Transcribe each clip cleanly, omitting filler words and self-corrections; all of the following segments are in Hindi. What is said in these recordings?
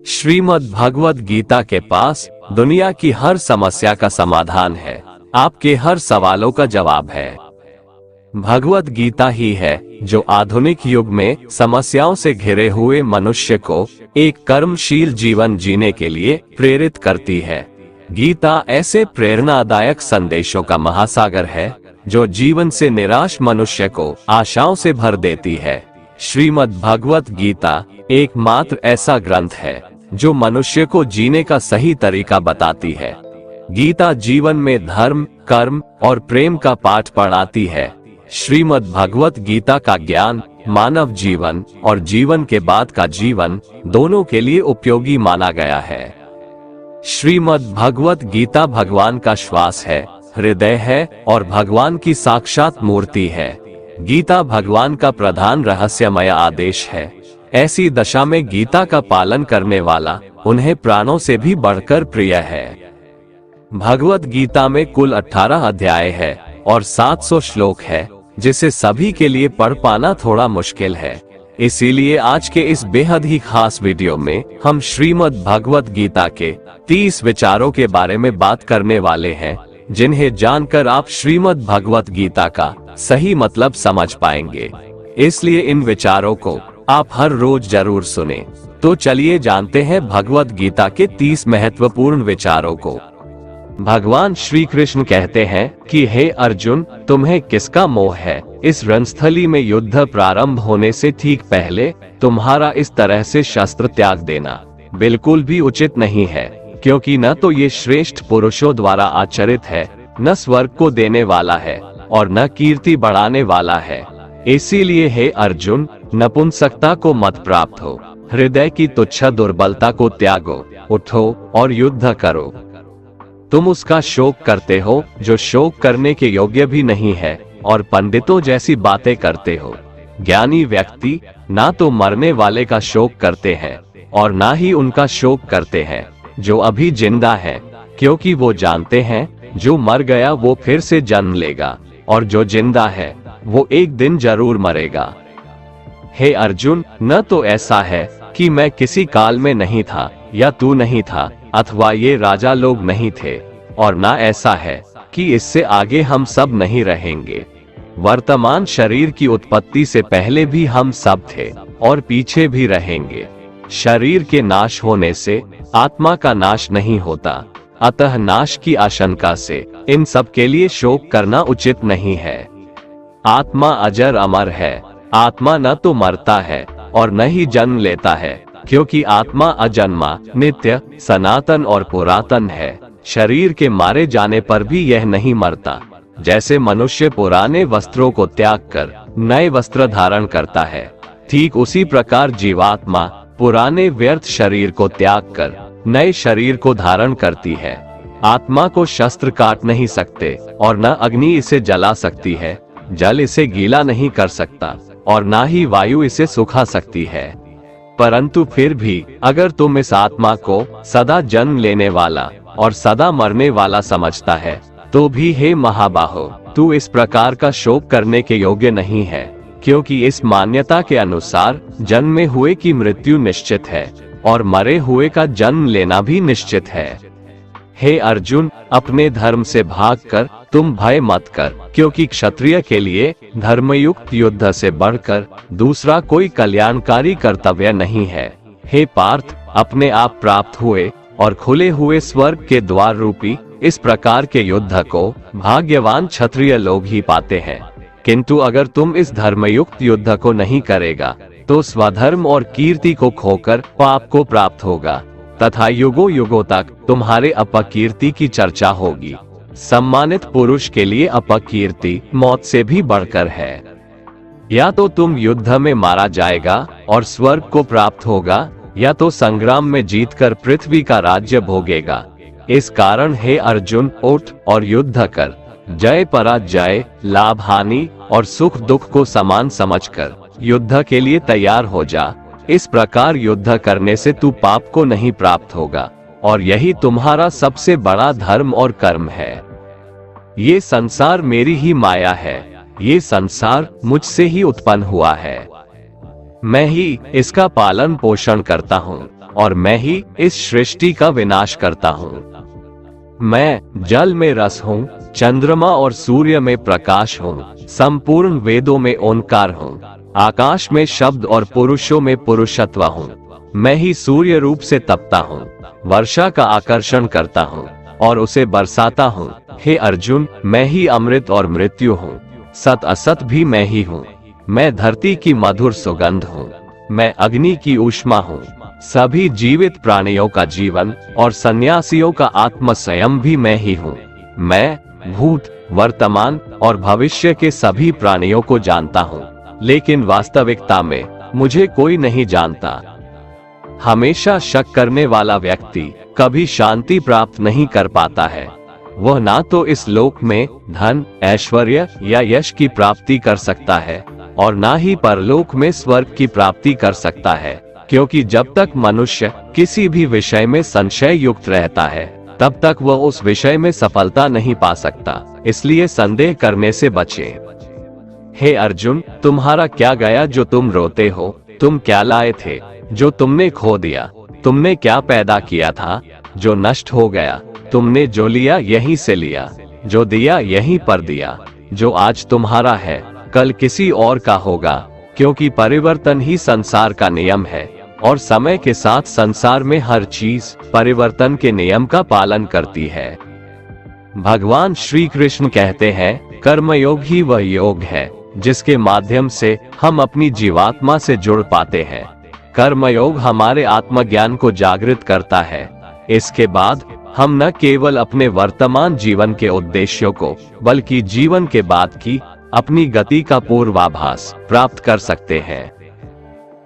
श्रीमद् भगवत गीता के पास दुनिया की हर समस्या का समाधान है, आपके हर सवालों का जवाब है। भगवत गीता ही है जो आधुनिक युग में समस्याओं से घिरे हुए मनुष्य को एक कर्मशील जीवन जीने के लिए प्रेरित करती है। गीता ऐसे प्रेरणादायक संदेशों का महासागर है जो जीवन से निराश मनुष्य को आशाओं से भर देती है। श्रीमद् भगवत गीता एकमात्र ऐसा ग्रंथ है जो मनुष्य को जीने का सही तरीका बताती है। गीता जीवन में धर्म, कर्म और प्रेम का पाठ पढ़ाती है। श्रीमद् भगवत गीता का ज्ञान मानव जीवन और जीवन के बाद का जीवन दोनों के लिए उपयोगी माना गया है। श्रीमद् भगवत गीता भगवान का श्वास है, हृदय है और भगवान की साक्षात मूर्ति है। गीता भगवान का प्रधान रहस्यमय आदेश है। ऐसी दशा में गीता का पालन करने वाला उन्हें प्राणों से भी बढ़कर प्रिय है। भगवत गीता में कुल 18 अध्याय है और 700 श्लोक है, जिसे सभी के लिए पढ़ पाना थोड़ा मुश्किल है। इसीलिए आज के इस बेहद ही खास वीडियो में हम श्रीमद् भगवत गीता के 30 विचारों के बारे में बात करने वाले हैं, जिन्हें जानकर आप श्रीमद् भगवत गीता का सही मतलब समझ पाएंगे। इसलिए इन विचारों को आप हर रोज जरूर सुने। तो चलिए जानते हैं भगवत गीता के 30 महत्वपूर्ण विचारों को। भगवान श्री कृष्ण कहते हैं कि हे अर्जुन, तुम्हें किसका मोह है? इस रणस्थली में युद्ध प्रारंभ होने से ठीक पहले तुम्हारा इस तरह से शस्त्र त्याग देना बिल्कुल भी उचित नहीं है, क्योंकि न तो ये श्रेष्ठ पुरुषों द्वारा आचरित है, न स्वर्ग को देने वाला है और न कीर्ति बढ़ाने वाला है। इसीलिए हे अर्जुन, नपुंसकता को मत प्राप्त हो, हृदय की तुच्छ दुर्बलता को त्यागो, उठो और युद्ध करो। तुम उसका शोक करते हो जो शोक करने के योग्य भी नहीं है और पंडितों जैसी बातें करते हो। ज्ञानी व्यक्ति ना तो मरने वाले का शोक करते हैं और ना ही उनका शोक करते हैं जो अभी जिंदा है, क्योंकि वो जानते हैं जो मर गया वो फिर से जन्म लेगा और जो जिंदा है वो एक दिन जरूर मरेगा। हे अर्जुन, न तो ऐसा है कि मैं किसी काल में नहीं था या तू नहीं था अथवा ये राजा लोग नहीं थे, और ना ऐसा है कि इससे आगे हम सब नहीं रहेंगे। वर्तमान शरीर की उत्पत्ति से पहले भी हम सब थे और पीछे भी रहेंगे। शरीर के नाश होने से आत्मा का नाश नहीं होता, अतः नाश की आशंका से इन सब के लिए शोक करना उचित नहीं है। आत्मा अजर अमर है, आत्मा न तो मरता है और न ही जन्म लेता है, क्योंकि आत्मा अजन्मा, नित्य, सनातन और पुरातन है। शरीर के मारे जाने पर भी यह नहीं मरता। जैसे मनुष्य पुराने वस्त्रों को त्याग कर नए वस्त्र धारण करता है, ठीक उसी प्रकार जीवात्मा पुराने व्यर्थ शरीर को त्याग कर नए शरीर को धारण करती है। आत्मा को शस्त्र काट नहीं सकते और न अग्नि इसे जला सकती है, जल इसे गीला नहीं कर सकता और ना ही वायु इसे सुखा सकती है। परंतु फिर भी अगर तुम इस आत्मा को सदा जन्म लेने वाला और सदा मरने वाला समझता है, तो भी हे महाबाहो, तू इस प्रकार का शोक करने के योग्य नहीं है, क्योंकि इस मान्यता के अनुसार जन्मे हुए की मृत्यु निश्चित है और मरे हुए का जन्म लेना भी निश्चित है। हे अर्जुन, अपने धर्म से भागकर तुम भय मत कर, क्योंकि क्षत्रिय के लिए धर्मयुक्त युद्ध से बढ़कर दूसरा कोई कल्याणकारी कर्तव्य नहीं है। हे पार्थ, अपने आप प्राप्त हुए और खुले हुए स्वर्ग के द्वार रूपी इस प्रकार के युद्ध को भाग्यवान क्षत्रिय लोग ही पाते हैं। किंतु अगर तुम इस धर्मयुक्त युद्ध को नहीं करेगा तो स्वधर्म और कीर्ति को खोकर पाप को प्राप्त होगा तथा युगों युगों तक तुम्हारे अपकीर्ति की चर्चा होगी। सम्मानित पुरुष के लिए अपकीर्ति मौत से भी बढ़कर है। या तो तुम युद्ध में मारा जाएगा और स्वर्ग को प्राप्त होगा, या तो संग्राम में जीतकर पृथ्वी का राज्य भोगेगा। इस कारण हे अर्जुन, उठ और युद्ध कर। जय पराजय, लाभ हानि और सुख दुख को समान समझकर युद्ध के लिए तैयार हो जा। इस प्रकार युद्ध करने से तू पाप को नहीं प्राप्त होगा और यही तुम्हारा सबसे बड़ा धर्म और कर्म है। ये संसार मेरी ही माया है, ये संसार मुझसे ही उत्पन्न हुआ है। मैं ही इसका पालन पोषण करता हूँ और मैं ही इस सृष्टि का विनाश करता हूँ। मैं जल में रस हूँ, चंद्रमा और सूर्य में प्रकाश हूँ, संपूर्ण वेदों में ओंकार हूँ, आकाश में शब्द और पुरुषों में पुरुषत्व हूँ। मैं ही सूर्य रूप से तपता हूँ, वर्षा का आकर्षण करता हूँ और उसे बरसाता हूँ। हे अर्जुन, मैं ही अमृत और मृत्यु हूँ, सत असत भी मैं ही हूँ। मैं धरती की मधुर सुगंध हूँ, मैं अग्नि की ऊष्मा हूँ, सभी जीवित प्राणियों का जीवन और सन्यासियों का आत्म स्वयं भी मैं ही हूँ। मैं भूत, वर्तमान और भविष्य के सभी प्राणियों को जानता हूँ, लेकिन वास्तविकता में मुझे कोई नहीं जानता। हमेशा शक करने वाला व्यक्ति कभी शांति प्राप्त नहीं कर पाता है। वह ना तो इस लोक में धन, ऐश्वर्य या यश की प्राप्ति कर सकता है और ना ही परलोक में स्वर्ग की प्राप्ति कर सकता है, क्योंकि जब तक मनुष्य किसी भी विषय में संशय युक्त रहता है तब तक वह उस विषय में सफलता नहीं पा सकता। इसलिए संदेह करने से बचें। हे अर्जुन, तुम्हारा क्या गया जो तुम रोते हो? तुम क्या लाए थे जो तुमने खो दिया? तुमने क्या पैदा किया था जो नष्ट हो गया? तुमने जो लिया यहीं से लिया, जो दिया यहीं पर दिया। जो आज तुम्हारा है कल किसी और का होगा, क्योंकि परिवर्तन ही संसार का नियम है और समय के साथ संसार में हर चीज परिवर्तन के नियम का पालन करती है। भगवान श्री कृष्ण कहते हैं, कर्मयोग ही वह योग है जिसके माध्यम से हम अपनी जीवात्मा से जुड़ पाते हैं। कर्मयोग हमारे आत्मज्ञान को जागृत करता है। इसके बाद हम न केवल अपने वर्तमान जीवन के उद्देश्यों को बल्कि जीवन के बाद की अपनी गति का पूर्वाभास प्राप्त कर सकते हैं।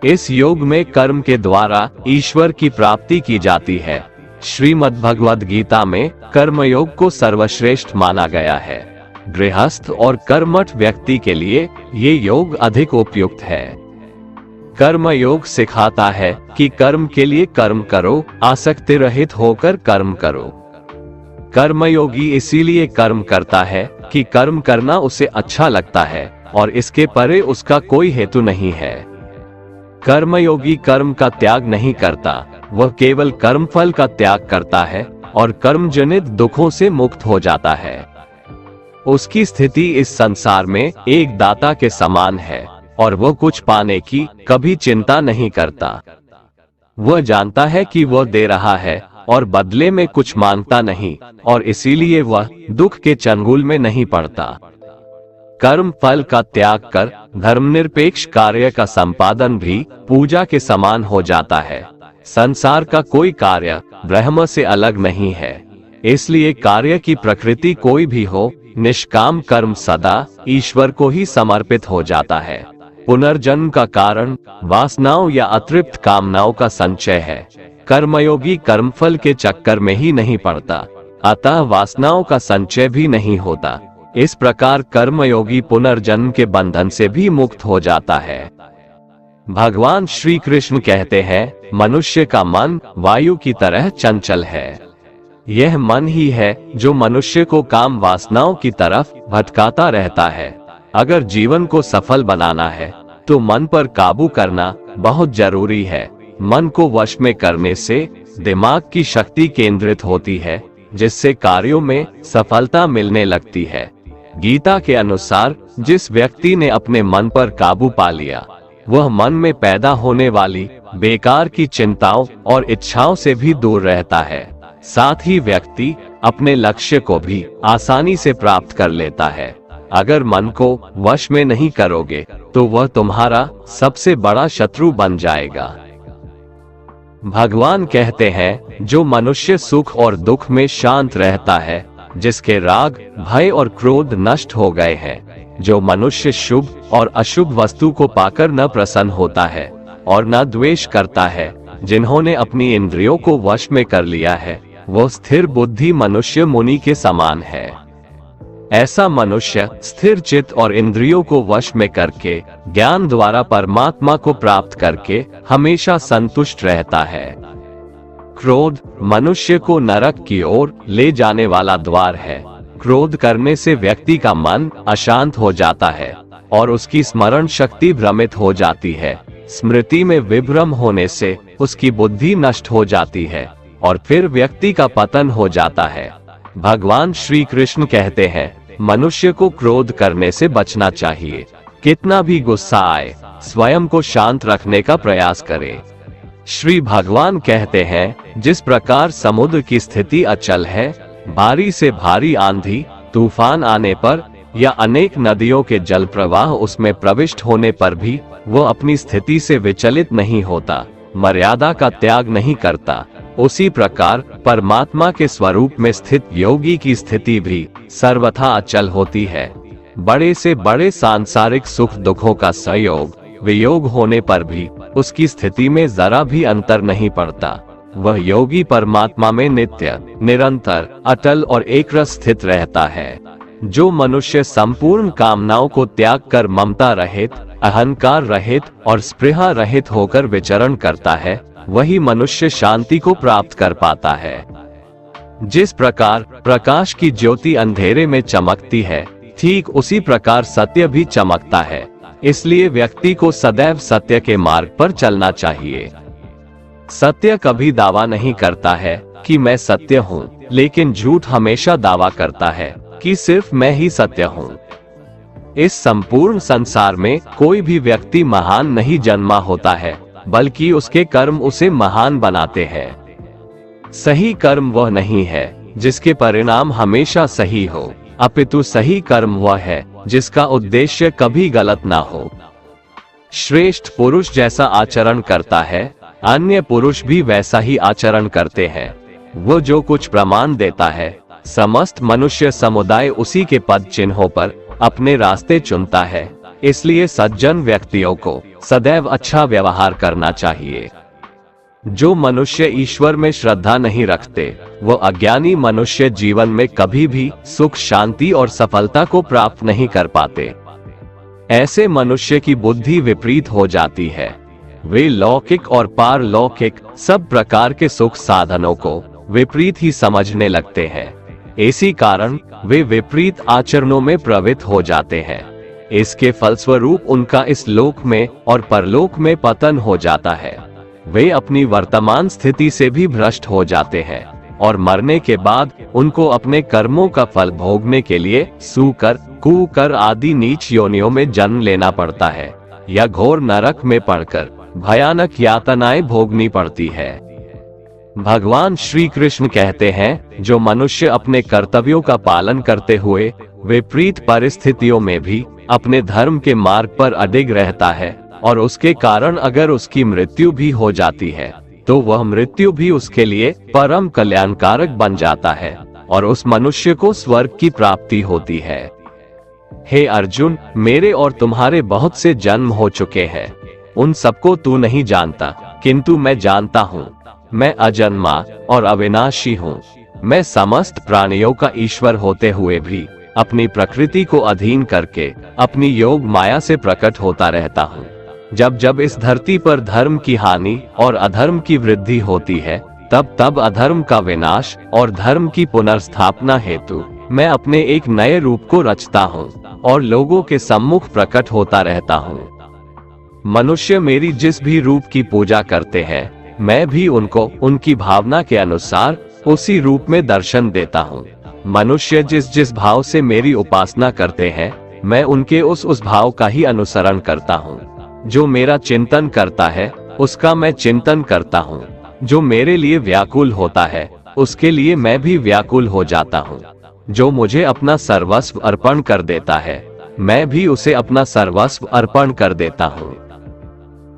इस योग में कर्म के द्वारा ईश्वर की प्राप्ति की जाती है। श्रीमद् भगवद गीता में कर्मयोग को सर्वश्रेष्ठ माना गया है। गृहस्थ और कर्मठ व्यक्ति के लिए ये योग अधिक उपयुक्त है। कर्म योग सिखाता है कि कर्म के लिए कर्म करो, आसक्ति रहित होकर कर्म करो। कर्मयोगी इसीलिए कर्म करता है कि कर्म करना उसे अच्छा लगता है और इसके परे उसका कोई हेतु नहीं है। कर्मयोगी कर्म का त्याग नहीं करता, वह केवल कर्मफल का त्याग करता है और कर्मजनित दुखों से मुक्त हो जाता है। उसकी स्थिति इस संसार में एक दाता के समान है और वह कुछ पाने की कभी चिंता नहीं करता। वह जानता है कि वह दे रहा है और बदले में कुछ मांगता नहीं, और इसीलिए वह दुख के चंगुल में नहीं पड़ता। कर्म फल का त्याग कर धर्मनिरपेक्ष कार्य का संपादन भी पूजा के समान हो जाता है। संसार का कोई कार्य ब्रह्म से अलग नहीं है, इसलिए कार्य की प्रकृति कोई भी हो, निष्काम कर्म सदा ईश्वर को ही समर्पित हो जाता है। पुनर्जन्म का कारण वासनाओं या अतृप्त कामनाओं का संचय है। कर्मयोगी कर्मफल के चक्कर में ही नहीं पड़ता, अतः वासनाओं का संचय भी नहीं होता। इस प्रकार कर्मयोगी पुनर्जन्म के बंधन से भी मुक्त हो जाता है। भगवान श्री कृष्ण कहते हैं, मनुष्य का मन वायु की तरह चंचल है। यह मन ही है जो मनुष्य को काम वासनाओं की तरफ भटकाता रहता है। अगर जीवन को सफल बनाना है तो मन पर काबू करना बहुत जरूरी है। मन को वश में करने से दिमाग की शक्ति केंद्रित होती है, जिससे कार्यों में सफलता मिलने लगती है। गीता के अनुसार जिस व्यक्ति ने अपने मन पर काबू पा लिया, वह मन में पैदा होने वाली बेकार की चिंताओं और इच्छाओं से भी दूर रहता है। साथ ही व्यक्ति अपने लक्ष्य को भी आसानी से प्राप्त कर लेता है। अगर मन को वश में नहीं करोगे तो वह तुम्हारा सबसे बड़ा शत्रु बन जाएगा। भगवान कहते हैं, जो मनुष्य सुख और दुख में शांत रहता है, जिसके राग, भय और क्रोध नष्ट हो गए हैं, जो मनुष्य शुभ और अशुभ वस्तु को पाकर न प्रसन्न होता है और न द्वेष करता है, जिन्होंने अपनी इंद्रियों को वश में कर लिया है, वो स्थिर बुद्धि मनुष्य मुनि के समान है। ऐसा मनुष्य स्थिर चित्त और इंद्रियों को वश में करके ज्ञान द्वारा परमात्मा को प्राप्त करके हमेशा संतुष्ट रहता है। क्रोध मनुष्य को नरक की ओर ले जाने वाला द्वार है। क्रोध करने से व्यक्ति का मन अशांत हो जाता है और उसकी स्मरण शक्ति भ्रमित हो जाती है। स्मृति में विभ्रम होने से उसकी बुद्धि नष्ट हो जाती है और फिर व्यक्ति का पतन हो जाता है। भगवान श्री कृष्ण कहते हैं, मनुष्य को क्रोध करने से बचना चाहिए। कितना भी गुस्सा आए, स्वयं को शांत रखने का प्रयास करे। श्री भगवान कहते हैं, जिस प्रकार समुद्र की स्थिति अचल है, भारी से भारी आंधी तूफान आने पर या अनेक नदियों के जल प्रवाह उसमें प्रविष्ट होने पर भी वो अपनी स्थिति से विचलित नहीं होता, मर्यादा का त्याग नहीं करता, उसी प्रकार परमात्मा के स्वरूप में स्थित योगी की स्थिति भी सर्वथा अचल होती है। बड़े से बड़े सांसारिक सुख दुखों का संयोग वियोग होने पर भी उसकी स्थिति में जरा भी अंतर नहीं पड़ता। वह योगी परमात्मा में नित्य, निरंतर, अटल और एकरस स्थित रहता है। जो मनुष्य संपूर्ण कामनाओं को त्याग कर ममता रहित, अहंकार रहित और स्पृहा रहित होकर विचरण करता है, वही मनुष्य शांति को प्राप्त कर पाता है। जिस प्रकार प्रकाश की ज्योति अंधेरे में चमकती है, ठीक उसी प्रकार सत्य भी चमकता है। इसलिए व्यक्ति को सदैव सत्य के मार्ग पर चलना चाहिए। सत्य कभी दावा नहीं करता है कि मैं सत्य हूँ, लेकिन झूठ हमेशा दावा करता है कि सिर्फ मैं ही सत्य हूँ। इस संपूर्ण संसार में कोई भी व्यक्ति महान नहीं जन्मा होता है, बल्कि उसके कर्म उसे महान बनाते हैं। सही कर्म वह नहीं है जिसके परिणाम हमेशा सही हो, अपितु सही कर्म वह है जिसका उद्देश्य कभी गलत ना हो। श्रेष्ठ पुरुष जैसा आचरण करता है, अन्य पुरुष भी वैसा ही आचरण करते हैं। वो जो कुछ प्रमाण देता है, समस्त मनुष्य समुदाय उसी के पद चिन्हों पर अपने रास्ते चुनता है। इसलिए सज्जन व्यक्तियों को सदैव अच्छा व्यवहार करना चाहिए। जो मनुष्य ईश्वर में श्रद्धा नहीं रखते, वो अज्ञानी मनुष्य जीवन में कभी भी सुख, शांति और सफलता को प्राप्त नहीं कर पाते। ऐसे मनुष्य की बुद्धि विपरीत हो जाती है। वे लौकिक और पारलौकिक सब प्रकार के सुख साधनों को विपरीत ही समझने लगते हैं। इसी कारण वे विपरीत आचरणों में प्रवृत्त हो जाते हैं। इसके फलस्वरूप उनका इस लोक में और परलोक में पतन हो जाता है। वे अपनी वर्तमान स्थिति से भी भ्रष्ट हो जाते हैं और मरने के बाद उनको अपने कर्मों का फल भोगने के लिए सूकर, कुकर आदि नीच योनियों में जन्म लेना पड़ता है या घोर नरक में पड़कर भयानक यातनाएं भोगनी पड़ती है। भगवान श्री कृष्ण कहते हैं, जो मनुष्य अपने कर्तव्यों का पालन करते हुए विपरीत परिस्थितियों में भी अपने धर्म के मार्ग पर अडिग रहता है और उसके कारण अगर उसकी मृत्यु भी हो जाती है, तो वह मृत्यु भी उसके लिए परम कल्याणकारक बन जाता है और उस मनुष्य को स्वर्ग की प्राप्ति होती है। हे अर्जुन, मेरे और तुम्हारे बहुत से जन्म हो चुके हैं। उन सबको तू नहीं जानता, किंतु मैं जानता हूँ। मैं अजन्मा और अविनाशी हूँ। मैं समस्त प्राणियों का ईश्वर होते हुए भी अपनी प्रकृति को अधीन करके अपनी योग माया से प्रकट होता रहता हूँ। जब जब इस धरती पर धर्म की हानि और अधर्म की वृद्धि होती है, तब तब अधर्म का विनाश और धर्म की पुनर्स्थापना हेतु मैं अपने एक नए रूप को रचता हूँ और लोगों के सम्मुख प्रकट होता रहता हूँ। मनुष्य मेरी जिस भी रूप की पूजा करते हैं, मैं भी उनको उनकी भावना के अनुसार उसी रूप में दर्शन देता हूँ। मनुष्य जिस जिस भाव से मेरी उपासना करते हैं, मैं उनके उस भाव का ही अनुसरण करता हूँ। जो मेरा चिंतन करता है, उसका मैं चिंतन करता हूँ। जो मेरे लिए व्याकुल होता है, उसके लिए मैं भी व्याकुल हो जाता हूँ। जो मुझे अपना सर्वस्व अर्पण कर देता है, मैं भी उसे अपना सर्वस्व अर्पण कर देता हूँ।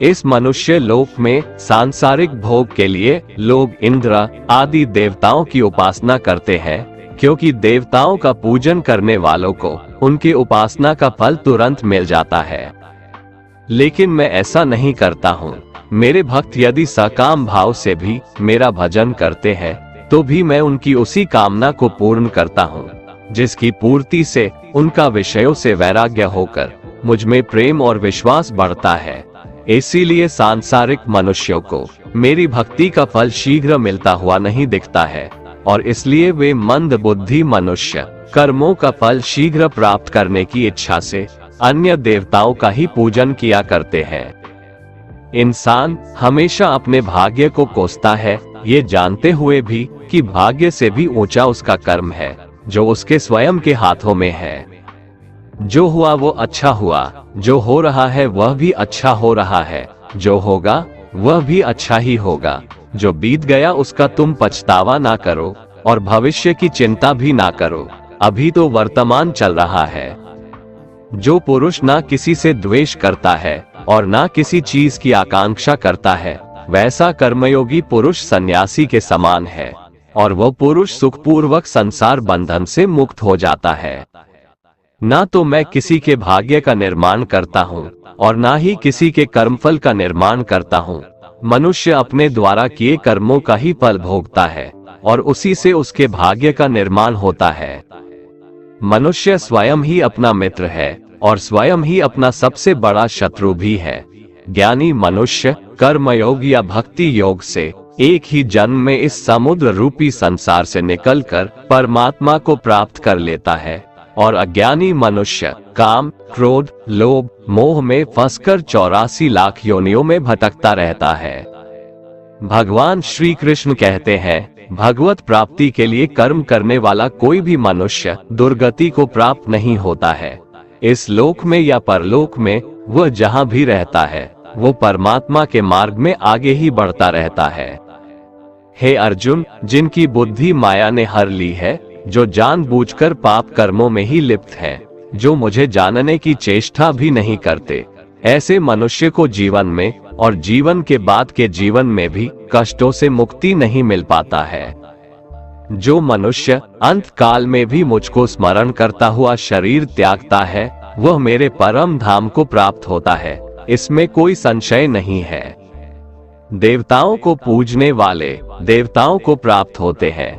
इस मनुष्य लोक में सांसारिक भोग के लिए लोग इंद्र आदि देवताओं की उपासना करते हैं, क्योंकि देवताओं का पूजन करने वालों को उनकी उपासना का फल तुरंत मिल जाता है। लेकिन मैं ऐसा नहीं करता हूँ। मेरे भक्त यदि सकाम भाव से भी मेरा भजन करते हैं, तो भी मैं उनकी उसी कामना को पूर्ण करता हूँ, जिसकी पूर्ति से उनका विषयों से वैराग्य होकर मुझ में प्रेम और विश्वास बढ़ता है। इसीलिए सांसारिक मनुष्यों को मेरी भक्ति का फल शीघ्र मिलता हुआ नहीं दिखता है और इसलिए वे मंद बुद्धि मनुष्य कर्मों का फल शीघ्र प्राप्त करने की इच्छा से अन्य देवताओं का ही पूजन किया करते हैं। इंसान हमेशा अपने भाग्य को कोसता है, ये जानते हुए भी कि भाग्य से भी ऊंचा उसका कर्म है, जो उसके स्वयं के हाथों में है। जो हुआ वो अच्छा हुआ, जो हो रहा है वह भी अच्छा हो रहा है, जो होगा वह भी अच्छा ही होगा। जो बीत गया उसका तुम पछतावा ना करो और भविष्य की चिंता भी ना करो, अभी तो वर्तमान चल रहा है। जो पुरुष ना किसी से द्वेष करता है और ना किसी चीज की आकांक्षा करता है, वैसा कर्मयोगी पुरुष सन्यासी के समान है, और वह पुरुष सुखपूर्वक संसार बंधन से मुक्त हो जाता है। ना तो मैं किसी के भाग्य का निर्माण करता हूँ और ना ही किसी के कर्मफल का निर्माण करता हूँ। मनुष्य अपने द्वारा किए कर्मों का ही फल भोगता है और उसी से उसके भाग्य का निर्माण होता है। मनुष्य स्वयं ही अपना मित्र है और स्वयं ही अपना सबसे बड़ा शत्रु भी है। ज्ञानी मनुष्य कर्मयोग या भक्ति योग से एक ही जन्म में इस समुद्र रूपी संसार से निकलकर परमात्मा को प्राप्त कर लेता है, और अज्ञानी मनुष्य काम, क्रोध, लोभ, मोह में फंसकर 84 लाख योनियों में भटकता रहता है। भगवान श्री कृष्ण कहते हैं, भगवत प्राप्ति के लिए कर्म करने वाला कोई भी मनुष्य दुर्गति को प्राप्त नहीं होता है। इस लोक में या परलोक में वह जहाँ भी रहता है, वो परमात्मा के मार्ग में आगे ही बढ़ता रहता है। हे अर्जुन, जिनकी बुद्धि माया ने हर ली है, जो जानबूझकर पाप कर्मों में ही लिप्त हैं, जो मुझे जानने की चेष्टा भी नहीं करते, ऐसे मनुष्य को जीवन में और जीवन के बाद के जीवन में भी कष्टों से मुक्ति नहीं मिल पाता है। जो मनुष्य अंत काल में भी मुझको स्मरण करता हुआ शरीर त्यागता है, वह मेरे परम धाम को प्राप्त होता है, इसमें कोई संशय नहीं है। देवताओं को पूजने वाले देवताओं को प्राप्त होते हैं,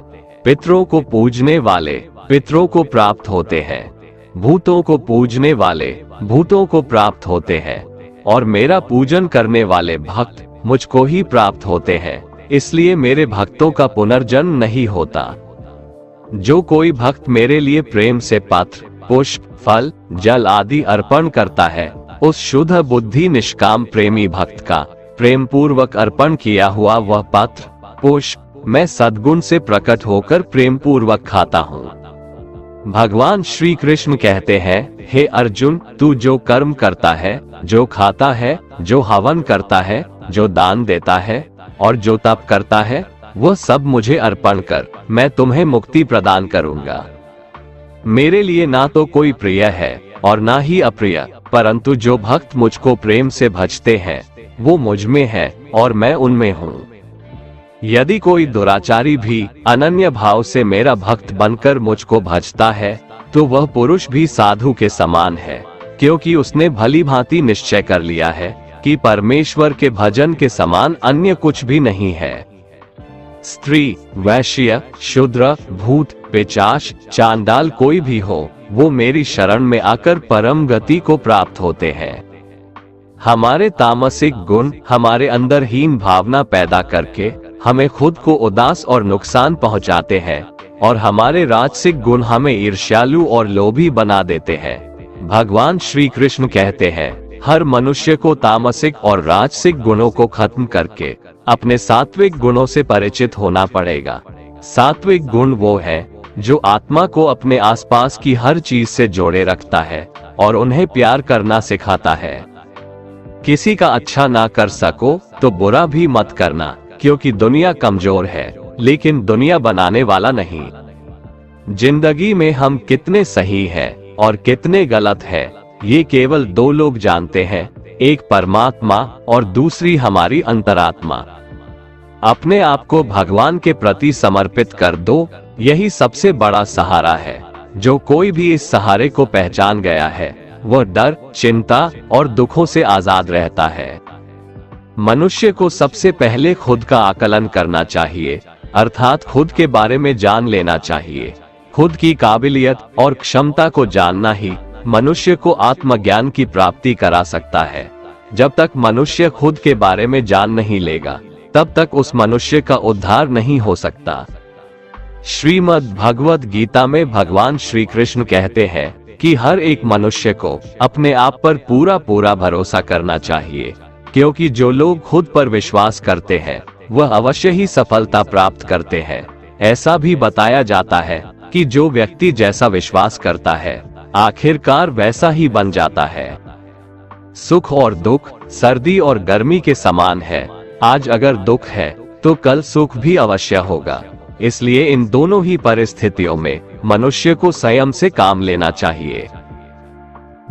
पितरों को पूजने वाले पितरों को प्राप्त होते हैं, भूतों को पूजने वाले भूतों को प्राप्त होते हैं, और मेरा पूजन करने वाले भक्त मुझको ही प्राप्त होते हैं, इसलिए मेरे भक्तों का पुनर्जन्म नहीं होता। जो कोई भक्त मेरे लिए प्रेम से पत्र, पुष्प, फल, जल आदि अर्पण करता है, उस शुद्ध बुद्धि निष्काम प्रेमी भक्त का प्रेम पूर्वक अर्पण किया हुआ वह पत्र, पुष्प मैं सद्गुण से प्रकट होकर प्रेम पूर्वक खाता हूँ। भगवान श्री कृष्ण कहते हैं, हे अर्जुन, तू जो कर्म करता है, जो खाता है, जो हवन करता है, जो दान देता है और जो तप करता है, वह सब मुझे अर्पण कर, मैं तुम्हें मुक्ति प्रदान करूंगा। मेरे लिए ना तो कोई प्रिय है और ना ही अप्रिय, परंतु जो भक्त मुझको प्रेम से भजते हैं, वो मुझ में है और मैं उनमें हूँ। यदि कोई दुराचारी भी अनन्य भाव से मेरा भक्त बनकर मुझको भजता है, तो वह पुरुष भी साधु के समान है, क्योंकि उसने भली भांति निश्चय कर लिया है कि परमेश्वर के भजन के समान अन्य कुछ भी नहीं है। स्त्री, वैश्य, शूद्र, भूत, पिशाच, चांडाल कोई भी हो, वो मेरी शरण में आकर परम गति को प्राप्त होते हैं। हमारे तामसिक गुण हमारे अंदर हीन भावना पैदा करके हमें खुद को उदास और नुकसान पहुंचाते हैं, और हमारे राजसिक गुण हमें ईर्ष्यालु और लोभी बना देते हैं। भगवान श्री कृष्ण कहते हैं, हर मनुष्य को तामसिक और राजसिक गुणों को खत्म करके अपने सात्विक गुणों से परिचित होना पड़ेगा। सात्विक गुण वो है जो आत्मा को अपने आसपास की हर चीज से जोड़े रखता है और उन्हें प्यार करना सिखाता है। किसी का अच्छा ना कर सको तो बुरा भी मत करना, क्योंकि दुनिया कमजोर है, लेकिन दुनिया बनाने वाला नहीं। जिंदगी में हम कितने सही हैं और कितने गलत हैं, ये केवल दो लोग जानते हैं, एक परमात्मा और दूसरी हमारी अंतरात्मा। अपने आप को भगवान के प्रति समर्पित कर दो, यही सबसे बड़ा सहारा है। जो कोई भी इस सहारे को पहचान गया है, वह डर, चिंता और दुखों से आजाद रहता है। मनुष्य को सबसे पहले खुद का आकलन करना चाहिए, अर्थात खुद के बारे में जान लेना चाहिए। खुद की काबिलियत और क्षमता को जानना ही मनुष्य को आत्मज्ञान की प्राप्ति करा सकता है। जब तक मनुष्य खुद के बारे में जान नहीं लेगा, तब तक उस मनुष्य का उद्धार नहीं हो सकता। श्रीमद् भगवद गीता में भगवान श्री कृष्ण कहते हैं कि हर एक मनुष्य को अपने आप पर पूरा पूरा भरोसा करना चाहिए। क्योंकि जो लोग खुद पर विश्वास करते हैं वह अवश्य ही सफलता प्राप्त करते हैं। ऐसा भी बताया जाता है कि जो व्यक्ति जैसा विश्वास करता है आखिरकार वैसा ही बन जाता है। सुख और दुख सर्दी और गर्मी के समान है। आज अगर दुख है तो कल सुख भी अवश्य होगा। इसलिए इन दोनों ही परिस्थितियों में मनुष्य को संयम से काम लेना चाहिए।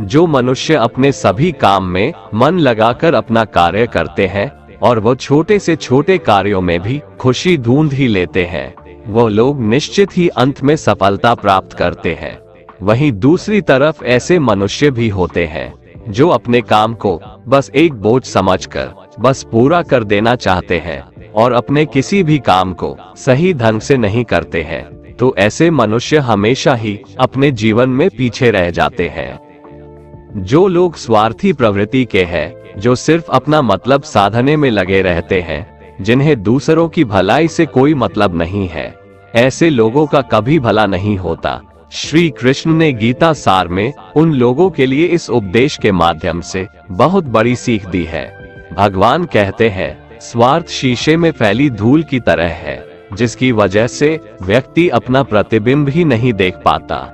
जो मनुष्य अपने सभी काम में मन लगाकर अपना कार्य करते हैं और वो छोटे से छोटे कार्यों में भी खुशी ढूंढ ही लेते हैं, वो लोग निश्चित ही अंत में सफलता प्राप्त करते हैं। वहीं दूसरी तरफ ऐसे मनुष्य भी होते हैं जो अपने काम को बस एक बोझ समझकर बस पूरा कर देना चाहते हैं और अपने किसी भी काम को सही ढंग से नहीं करते हैं। तो ऐसे मनुष्य हमेशा ही अपने जीवन में पीछे रह जाते हैं। जो लोग स्वार्थी प्रवृत्ति के हैं, जो सिर्फ अपना मतलब साधने में लगे रहते हैं, जिन्हें दूसरों की भलाई से कोई मतलब नहीं है, ऐसे लोगों का कभी भला नहीं होता। श्री कृष्ण ने गीता सार में उन लोगों के लिए इस उपदेश के माध्यम से बहुत बड़ी सीख दी है। भगवान कहते हैं, स्वार्थ शीशे में फैली धूल की तरह है, जिसकी वजह से व्यक्ति अपना प्रतिबिंब ही नहीं देख पाता।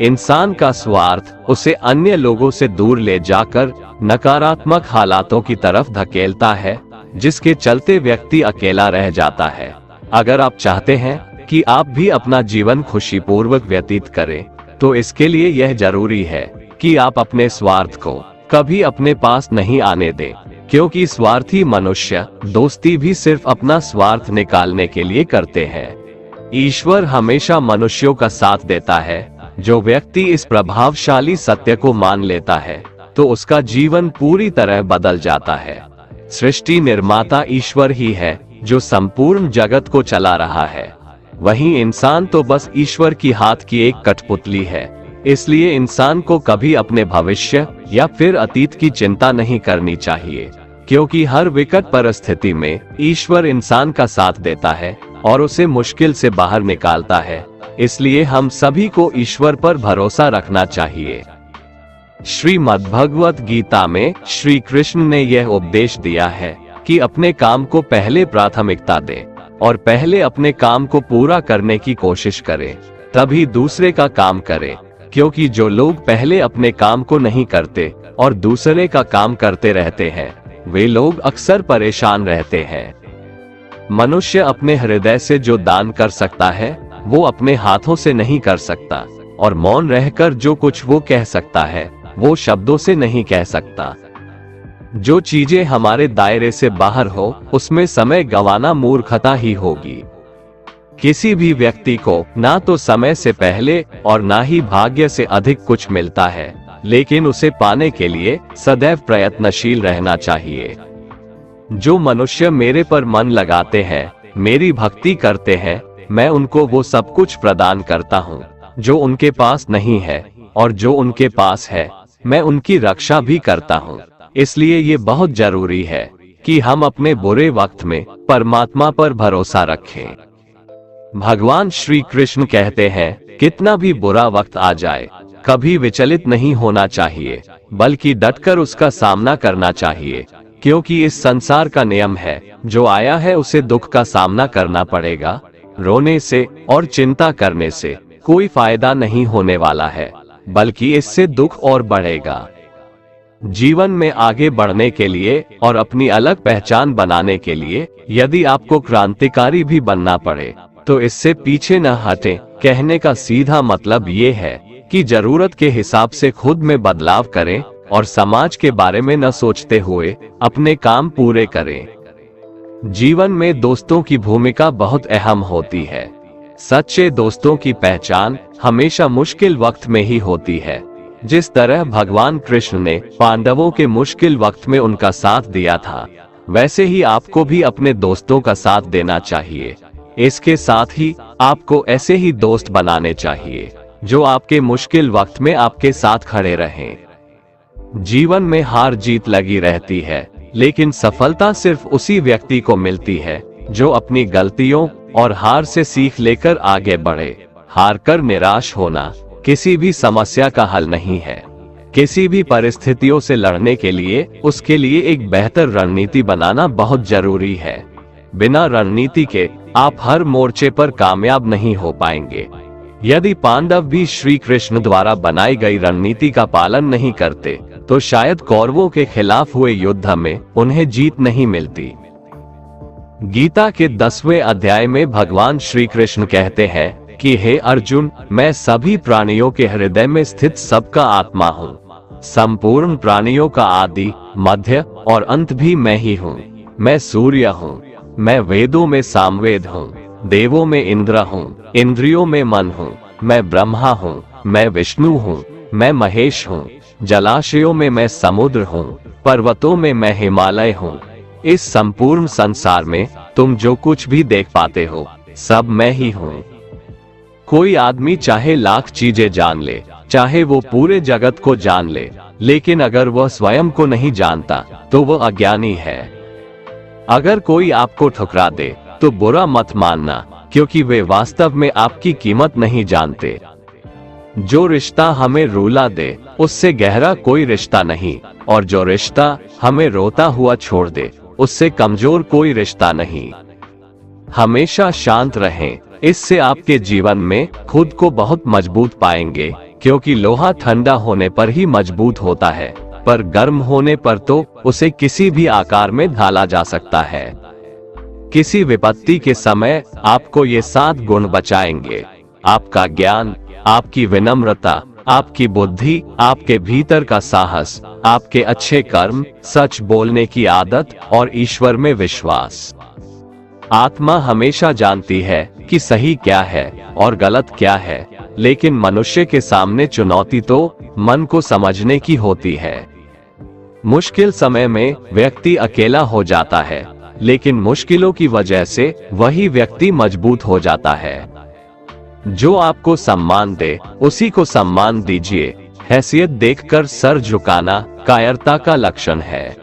इंसान का स्वार्थ उसे अन्य लोगों से दूर ले जाकर नकारात्मक हालातों की तरफ धकेलता है, जिसके चलते व्यक्ति अकेला रह जाता है। अगर आप चाहते हैं कि आप भी अपना जीवन खुशीपूर्वक व्यतीत करें, तो इसके लिए यह जरूरी है कि आप अपने स्वार्थ को कभी अपने पास नहीं आने दें, क्योंकि स्वार्थी मनुष्य दोस्ती भी सिर्फ अपना स्वार्थ निकालने के लिए करते हैं। ईश्वर हमेशा मनुष्यों का साथ देता है। जो व्यक्ति इस प्रभावशाली सत्य को मान लेता है तो उसका जीवन पूरी तरह बदल जाता है। सृष्टि निर्माता ईश्वर ही है जो संपूर्ण जगत को चला रहा है। वहीं इंसान तो बस ईश्वर की हाथ की एक कठपुतली है। इसलिए इंसान को कभी अपने भविष्य या फिर अतीत की चिंता नहीं करनी चाहिए, क्योंकि हर विकट परिस्थिति में ईश्वर इंसान का साथ देता है और उसे मुश्किल से बाहर निकालता है। इसलिए हम सभी को ईश्वर पर भरोसा रखना चाहिए। श्रीमद्भगवत गीता में श्री कृष्ण ने यह उपदेश दिया है कि अपने काम को पहले प्राथमिकता दें और पहले अपने काम को पूरा करने की कोशिश करें, तभी दूसरे का काम करें। क्योंकि जो लोग पहले अपने काम को नहीं करते और दूसरे का काम करते रहते हैं, वे लोग अक्सर परेशान रहते हैं। मनुष्य अपने हृदय से जो दान कर सकता है वो अपने हाथों से नहीं कर सकता, और मौन रहकर जो कुछ वो कह सकता है वो शब्दों से नहीं कह सकता। जो चीजें हमारे दायरे से बाहर हो उसमें समय गंवाना मूर्खता ही होगी। किसी भी व्यक्ति को ना तो समय से पहले और ना ही भाग्य से अधिक कुछ मिलता है, लेकिन उसे पाने के लिए सदैव प्रयत्नशील रहना चाहिए। जो मनुष्य मेरे पर मन लगाते हैं, मेरी भक्ति करते हैं, मैं उनको वो सब कुछ प्रदान करता हूँ जो उनके पास नहीं है, और जो उनके पास है मैं उनकी रक्षा भी करता हूँ। इसलिए ये बहुत जरूरी है कि हम अपने बुरे वक्त में परमात्मा पर भरोसा रखें। भगवान श्री कृष्ण कहते हैं, कितना भी बुरा वक्त आ जाए कभी विचलित नहीं होना चाहिए, बल्कि डटकर उसका सामना करना चाहिए। क्योंकि इस संसार का नियम है, जो आया है उसे दुख का सामना करना पड़ेगा। रोने से और चिंता करने से कोई फायदा नहीं होने वाला है, बल्कि इससे दुख और बढ़ेगा। जीवन में आगे बढ़ने के लिए और अपनी अलग पहचान बनाने के लिए यदि आपको क्रांतिकारी भी बनना पड़े तो इससे पीछे न हटें। कहने का सीधा मतलब ये है कि जरूरत के हिसाब से खुद में बदलाव करें और समाज के बारे में न सोचते हुए अपने काम पूरे करें। जीवन में दोस्तों की भूमिका बहुत अहम होती है। सच्चे दोस्तों की पहचान हमेशा मुश्किल वक्त में ही होती है। जिस तरह भगवान कृष्ण ने पांडवों के मुश्किल वक्त में उनका साथ दिया था, वैसे ही आपको भी अपने दोस्तों का साथ देना चाहिए। इसके साथ ही आपको ऐसे ही दोस्त बनाने चाहिए जो आपके मुश्किल वक्त में आपके साथ खड़े रहें। जीवन में हार जीत लगी रहती है, लेकिन सफलता सिर्फ उसी व्यक्ति को मिलती है जो अपनी गलतियों और हार से सीख लेकर आगे बढ़े। हार कर निराश होना किसी भी समस्या का हल नहीं है। किसी भी परिस्थितियों से लड़ने के लिए उसके लिए एक बेहतर रणनीति बनाना बहुत जरूरी है। बिना रणनीति के आप हर मोर्चे पर कामयाब नहीं हो पाएंगे। यदि पांडव भी श्री कृष्ण द्वारा बनाई गई रणनीति का पालन नहीं करते तो शायद कौरवों के खिलाफ हुए युद्ध में उन्हें जीत नहीं मिलती। गीता के 10वें अध्याय में भगवान श्री कृष्ण कहते हैं कि हे अर्जुन, मैं सभी प्राणियों के हृदय में स्थित सबका आत्मा हूँ। संपूर्ण प्राणियों का आदि, मध्य और अंत भी मैं ही हूँ। मैं सूर्य हूँ। मैं वेदों में सामवेद हूँ, देवों में इंद्र हूँ, इंद्रियों में मन हूँ। मैं ब्रह्मा हूँ। मैं विष्णु हूँ। मैं महेश हूँ। जलाशयों में मैं समुद्र हूँ। पर्वतों में मैं हिमालय हूँ। इस संपूर्ण संसार में तुम जो कुछ भी देख पाते हो सब मैं ही हूँ। कोई आदमी चाहे लाख चीजें जान ले, चाहे वो पूरे जगत को जान ले, लेकिन अगर वह स्वयं को नहीं जानता तो वह अज्ञानी है। अगर कोई आपको ठुकरा दे तो बुरा मत मानना, क्योंकि वे वास्तव में आपकी कीमत नहीं जानते। जो रिश्ता हमें रुला दे उससे गहरा कोई रिश्ता नहीं, और जो रिश्ता हमें रोता हुआ छोड़ दे उससे कमजोर कोई रिश्ता नहीं। हमेशा शांत रहें, इससे आपके जीवन में खुद को बहुत मजबूत पाएंगे, क्योंकि लोहा ठंडा होने पर ही मजबूत होता है, पर गर्म होने पर तो उसे किसी भी आकार में ढाला जा सकता है। किसी विपत्ति के समय आपको ये 7 गुण बचाएंगे: आपका ज्ञान, आपकी विनम्रता, आपकी बुद्धि, आपके भीतर का साहस, आपके अच्छे कर्म, सच बोलने की आदत और ईश्वर में विश्वास। आत्मा हमेशा जानती है कि सही क्या है और गलत क्या है, लेकिन मनुष्य के सामने चुनौती तो मन को समझने की होती है। मुश्किल समय में व्यक्ति अकेला हो जाता है, लेकिन मुश्किलों की वजह से वही व्यक्ति मजबूत हो जाता है। जो आपको सम्मान दे उसी को सम्मान दीजिए। हैसियत देखकर सर झुकाना कायरता का लक्षण है।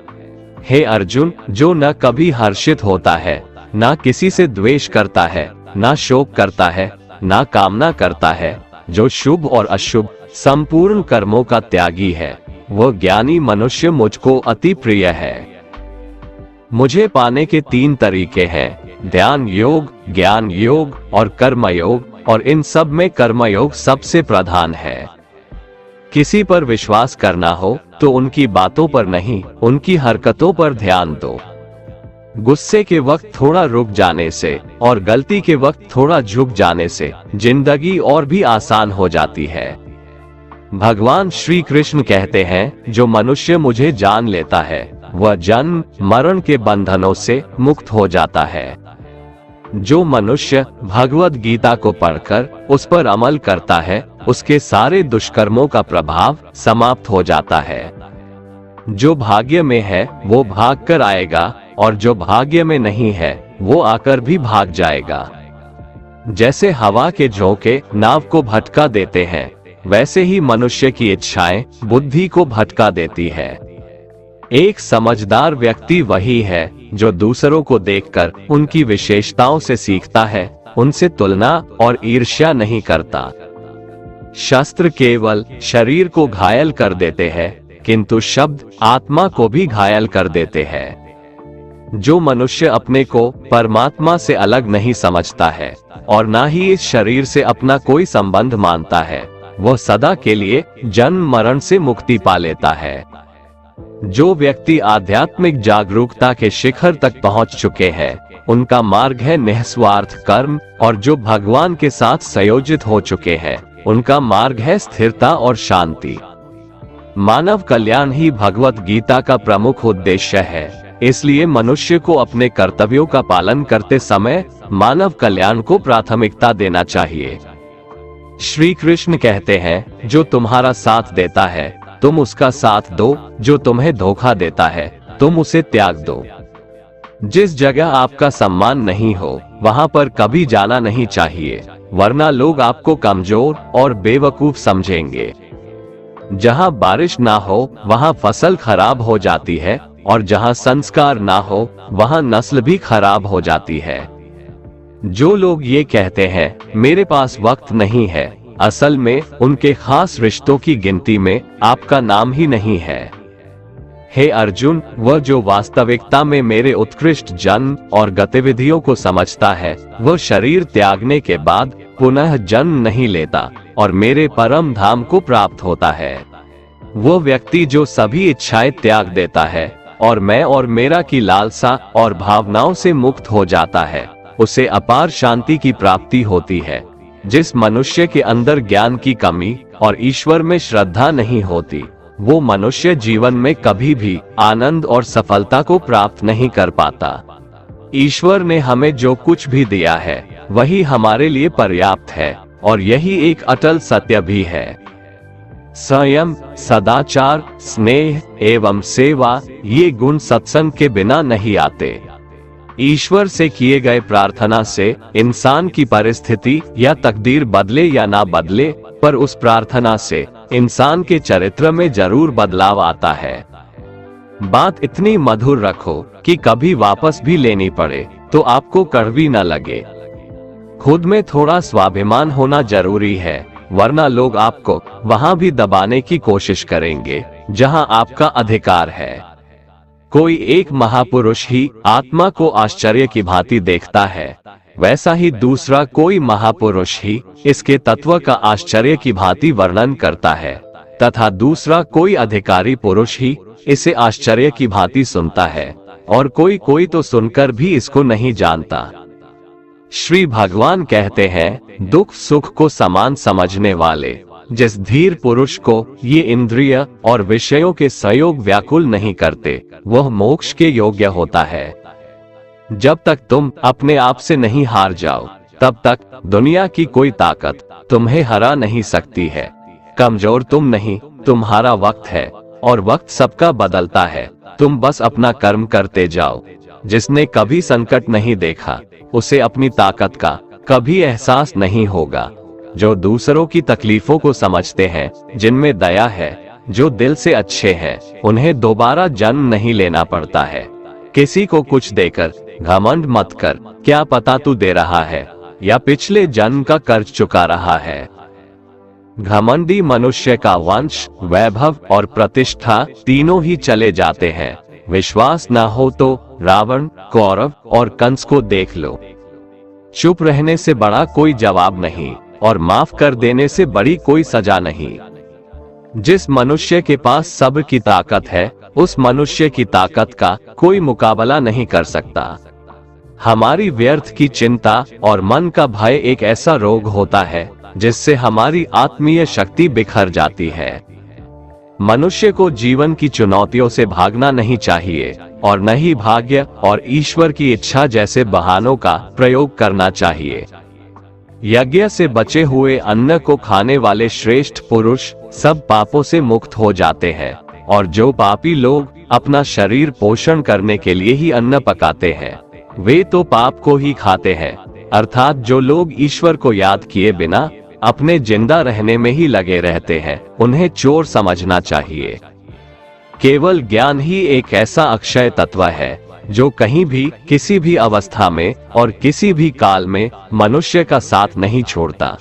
हे अर्जुन, जो न कभी हर्षित होता है, ना किसी से द्वेष करता है, ना शोक करता है, ना कामना करता है, जो शुभ और अशुभ संपूर्ण कर्मों का त्यागी है, वह ज्ञानी मनुष्य मुझको अति प्रिय है। मुझे पाने के 3 तरीके हैं: ध्यान योग, ज्ञान योग और कर्म योग, और इन सब में कर्मयोग सबसे प्रधान है। किसी पर विश्वास करना हो तो उनकी बातों पर नहीं, उनकी हरकतों पर ध्यान दो। गुस्से के वक्त थोड़ा रुक जाने से और गलती के वक्त थोड़ा झुक जाने से जिंदगी और भी आसान हो जाती है। भगवान श्री कृष्ण कहते हैं, जो मनुष्य मुझे जान लेता है वह जन्म मरण के बंधनों से मुक्त हो जाता है। जो मनुष्य भगवद गीता को पढ़कर उस पर अमल करता है उसके सारे दुष्कर्मों का प्रभाव समाप्त हो जाता है। जो भाग्य में है वो भाग कर आएगा, और जो भाग्य में नहीं है वो आकर भी भाग जाएगा। जैसे हवा के झोंके नाव को भटका देते हैं, वैसे ही मनुष्य की इच्छाएं बुद्धि को भटका देती है। एक समझदार व्यक्ति वही है जो दूसरों को देखकर उनकी विशेषताओं से सीखता है, उनसे तुलना और ईर्ष्या नहीं करता। शस्त्र केवल शरीर को घायल कर देते हैं, किंतु शब्द आत्मा को भी घायल कर देते हैं। जो मनुष्य अपने को परमात्मा से अलग नहीं समझता है और ना ही इस शरीर से अपना कोई संबंध मानता है, वह सदा के लिए जन्म मरण से मुक्ति पा लेता है। जो व्यक्ति आध्यात्मिक जागरूकता के शिखर तक पहुंच चुके हैं, उनका मार्ग है निस्वार्थ कर्म, और जो भगवान के साथ संयोजित हो चुके हैं, उनका मार्ग है स्थिरता और शांति। मानव कल्याण ही भगवत गीता का प्रमुख उद्देश्य है, इसलिए मनुष्य को अपने कर्तव्यों का पालन करते समय मानव कल्याण को प्राथमिकता देना चाहिए। श्री कृष्ण कहते हैं, जो तुम्हारा साथ देता है तुम उसका साथ दो, जो तुम्हें धोखा देता है तुम उसे त्याग दो। जिस जगह आपका सम्मान नहीं हो वहां पर कभी जाना नहीं चाहिए, वरना लोग आपको कमजोर और बेवकूफ समझेंगे। जहां बारिश ना हो वहां फसल खराब हो जाती है, और जहां संस्कार ना हो वहां नस्ल भी खराब हो जाती है। जो लोग ये कहते हैं मेरे पास वक्त नहीं है, असल में उनके खास रिश्तों की गिनती में आपका नाम ही नहीं है। हे अर्जुन, वह जो वास्तविकता में मेरे उत्कृष्ट जन्म और गतिविधियों को समझता है, वह शरीर त्यागने के बाद पुनः जन्म नहीं लेता और मेरे परम धाम को प्राप्त होता है। वो व्यक्ति जो सभी इच्छाएं त्याग देता है और मैं और मेरा की लालसा और भावनाओं से मुक्त हो जाता है, उसे अपार शांति की प्राप्ति होती है। जिस मनुष्य के अंदर ज्ञान की कमी और ईश्वर में श्रद्धा नहीं होती, वो मनुष्य जीवन में कभी भी आनंद और सफलता को प्राप्त नहीं कर पाता। ईश्वर ने हमें जो कुछ भी दिया है वही हमारे लिए पर्याप्त है और यही एक अटल सत्य भी है। संयम, सदाचार, स्नेह एवं सेवा, ये गुण सत्संग के बिना नहीं आते। ईश्वर से किए गए प्रार्थना से इंसान की परिस्थिति या तकदीर बदले या ना बदले, पर उस प्रार्थना से इंसान के चरित्र में जरूर बदलाव आता है। बात इतनी मधुर रखो कि कभी वापस भी लेनी पड़े तो आपको कड़वी न लगे। खुद में थोड़ा स्वाभिमान होना जरूरी है, वरना लोग आपको वहां भी दबाने की कोशिश करेंगे जहां आपका अधिकार है। कोई एक महापुरुष ही आत्मा को आश्चर्य की भांति देखता है, वैसा ही दूसरा कोई महापुरुष ही इसके तत्व का आश्चर्य की भांति वर्णन करता है, तथा दूसरा कोई अधिकारी पुरुष ही इसे आश्चर्य की भांति सुनता है, और कोई कोई तो सुनकर भी इसको नहीं जानता। श्री भगवान कहते हैं, दुख सुख को समान समझने वाले जिस धीर पुरुष को ये इंद्रिय और विषयों के संयोग व्याकुल नहीं करते, वह मोक्ष के योग्य होता है। जब तक तुम अपने आप से नहीं हार जाओ, तब तक दुनिया की कोई ताकत तुम्हें हरा नहीं सकती है। कमजोर तुम नहीं, तुम्हारा वक्त है, और वक्त सबका बदलता है। तुम बस अपना कर्म करते जाओ। जिसने कभी संकट नहीं देखा, उसे अपनी ताकत का कभी एहसास नहीं होगा। जो दूसरों की तकलीफों को समझते हैं, जिनमें दया है, जो दिल से अच्छे हैं, उन्हें दोबारा जन्म नहीं लेना पड़ता है। किसी को कुछ देकर घमंड मत कर, क्या पता तू दे रहा है या पिछले जन्म का कर्ज चुका रहा है। घमंडी मनुष्य का वंश, वैभव और प्रतिष्ठा तीनों ही चले जाते हैं। विश्वास न हो तो रावण, कौरव और कंस को देख लो। चुप रहने से बड़ा कोई जवाब नहीं, और माफ कर देने से बड़ी कोई सजा नहीं। जिस मनुष्य के पास सब्र की ताकत है, उस मनुष्य की ताकत का कोई मुकाबला नहीं कर सकता। हमारी व्यर्थ की चिंता और मन का भय एक ऐसा रोग होता है जिससे हमारी आत्मीय शक्ति बिखर जाती है। मनुष्य को जीवन की चुनौतियों से भागना नहीं चाहिए और न ही भाग्य और ईश्वर की इच्छा जैसे बहानों का प्रयोग करना चाहिए। यज्ञ से बचे हुए अन्न को खाने वाले श्रेष्ठ पुरुष सब पापों से मुक्त हो जाते हैं, और जो पापी लोग अपना शरीर पोषण करने के लिए ही अन्न पकाते हैं, वे तो पाप को ही खाते हैं। अर्थात जो लोग ईश्वर को याद किए बिना अपने जिंदा रहने में ही लगे रहते हैं, उन्हें चोर समझना चाहिए। केवल ज्ञान ही एक ऐसा अक्षय तत्व है जो कहीं भी, किसी भी अवस्था में और किसी भी काल में मनुष्य का साथ नहीं छोड़ता।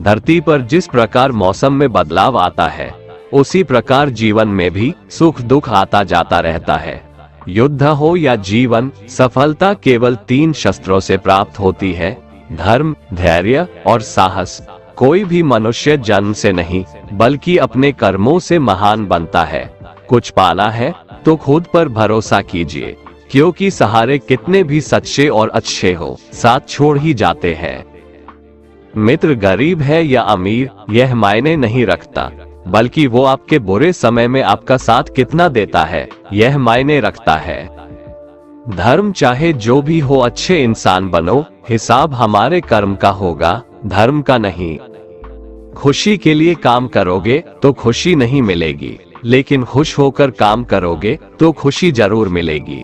धरती पर जिस प्रकार मौसम में बदलाव आता है, उसी प्रकार जीवन में भी सुख दुख आता जाता रहता है। युद्ध हो या जीवन, सफलता केवल 3 शस्त्रों से प्राप्त होती है: धर्म, धैर्य और साहस। कोई भी मनुष्य जन्म से नहीं, बल्कि अपने कर्मों से महान बनता है। कुछ पाना है तो खुद पर भरोसा कीजिए, क्योंकि सहारे कितने भी सच्चे और अच्छे हो, साथ छोड़ ही जाते हैं। मित्र गरीब है या अमीर, यह मायने नहीं रखता, बल्कि वो आपके बुरे समय में आपका साथ कितना देता है, यह मायने रखता है। धर्म चाहे जो भी हो, अच्छे इंसान बनो, हिसाब हमारे कर्म का होगा, धर्म का नहीं। खुशी के लिए काम करोगे तो खुशी नहीं मिलेगी, लेकिन खुश होकर काम करोगे तो खुशी जरूर मिलेगी।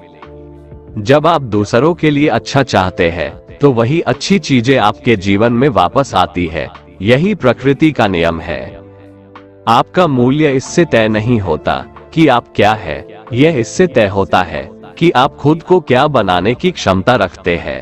जब आप दूसरों के लिए अच्छा चाहते हैं, तो वही अच्छी चीजें आपके जीवन में वापस आती है। यही प्रकृति का नियम है। आपका मूल्य इससे तय नहीं होता कि आप क्या है, यह इससे तय होता है कि आप खुद को क्या बनाने की क्षमता रखते हैं।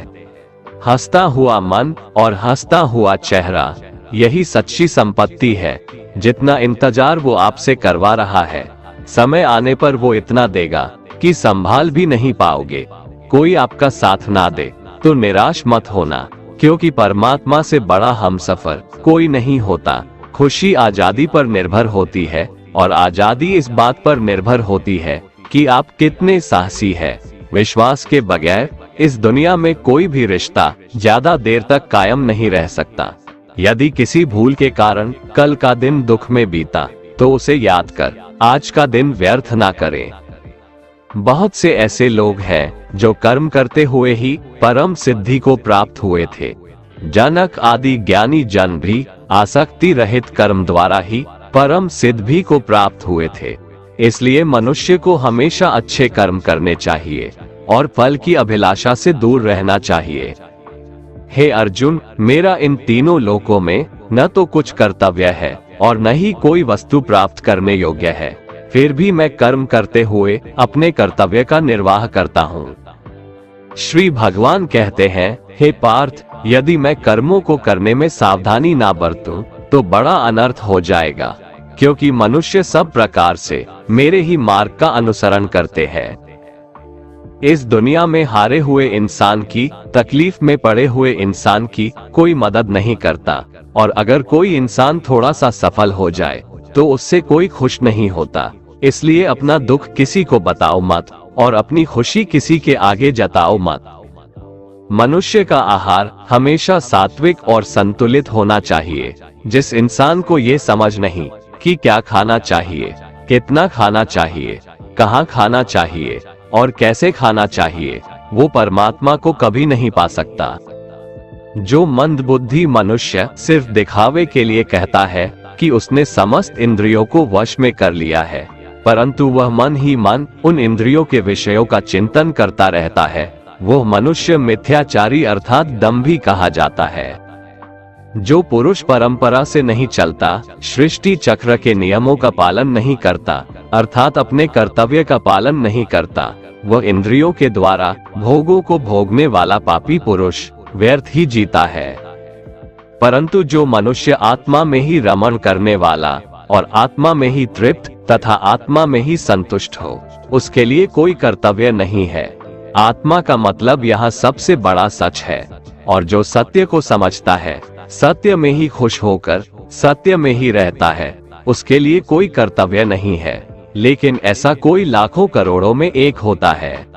हंसता हुआ मन और हंसता हुआ चेहरा, यही सच्ची संपत्ति है। जितना इंतजार वो आपसे करवा रहा है, समय आने पर वो इतना देगा कि संभाल भी नहीं पाओगे। कोई आपका साथ ना दे तो निराश मत होना, क्योंकि परमात्मा से बड़ा हमसफर कोई नहीं होता। खुशी आजादी पर निर्भर होती है, और आजादी इस बात पर निर्भर होती है कि आप कितने साहसी हैं। विश्वास के बगैर इस दुनिया में कोई भी रिश्ता ज्यादा देर तक कायम नहीं रह सकता। यदि किसी भूल के कारण कल का दिन दुख में बीता, तो उसे याद कर आज का दिन व्यर्थ ना करें। बहुत से ऐसे लोग हैं जो कर्म करते हुए ही परम सिद्धि को प्राप्त हुए थे। जनक आदि ज्ञानी जन भी आसक्ति रहित कर्म द्वारा ही परम सिद्धि को प्राप्त हुए थे। इसलिए मनुष्य को हमेशा अच्छे कर्म करने चाहिए और फल की अभिलाषा से दूर रहना चाहिए। हे अर्जुन, मेरा इन तीनों लोकों में न तो कुछ कर्तव्य है और न ही कोई वस्तु प्राप्त करने योग्य है, फिर भी मैं कर्म करते हुए अपने कर्तव्य का निर्वाह करता हूँ। श्री भगवान कहते हैं, हे पार्थ, यदि मैं कर्मों को करने में सावधानी ना बरतूं तो बड़ा अनर्थ हो जाएगा, क्योंकि मनुष्य सब प्रकार से मेरे ही मार्ग का अनुसरण करते हैं। इस दुनिया में हारे हुए इंसान की, तकलीफ में पड़े हुए इंसान की कोई मदद नहीं करता, और अगर कोई इंसान थोड़ा सा सफल हो जाए तो उससे कोई खुश नहीं होता। इसलिए अपना दुख किसी को बताओ मत और अपनी खुशी किसी के आगे जताओ मत। मनुष्य का आहार हमेशा सात्विक और संतुलित होना चाहिए। जिस इंसान को ये समझ नहीं कि क्या खाना चाहिए, कितना खाना चाहिए, कहाँ खाना चाहिए और कैसे खाना चाहिए, वो परमात्मा को कभी नहीं पा सकता। जो मंदबुद्धि मनुष्य सिर्फ दिखावे के लिए कहता है कि उसने समस्त इंद्रियों को वश में कर लिया है, परंतु वह मन ही मन उन इंद्रियों के विषयों का चिंतन करता रहता है, वो मनुष्य मिथ्याचारी अर्थात दंभी कहा जाता है। जो पुरुष परंपरा से नहीं चलता, सृष्टि चक्र के नियमों का पालन नहीं करता, अर्थात अपने कर्तव्य का पालन नहीं करता, वह इंद्रियों के द्वारा भोगों को भोगने वाला पापी पुरुष व्यर्थ ही जीता है। परंतु जो मनुष्य आत्मा में ही रमण करने वाला और आत्मा में ही तृप्त तथा आत्मा में ही संतुष्ट हो, उसके लिए कोई कर्तव्य नहीं है। आत्मा का मतलब यहाँ सबसे बड़ा सच है, और जो सत्य को समझता है, सत्य में ही खुश होकर सत्य में ही रहता है, उसके लिए कोई कर्तव्य नहीं है। लेकिन ऐसा कोई लाखों करोड़ों में एक होता है।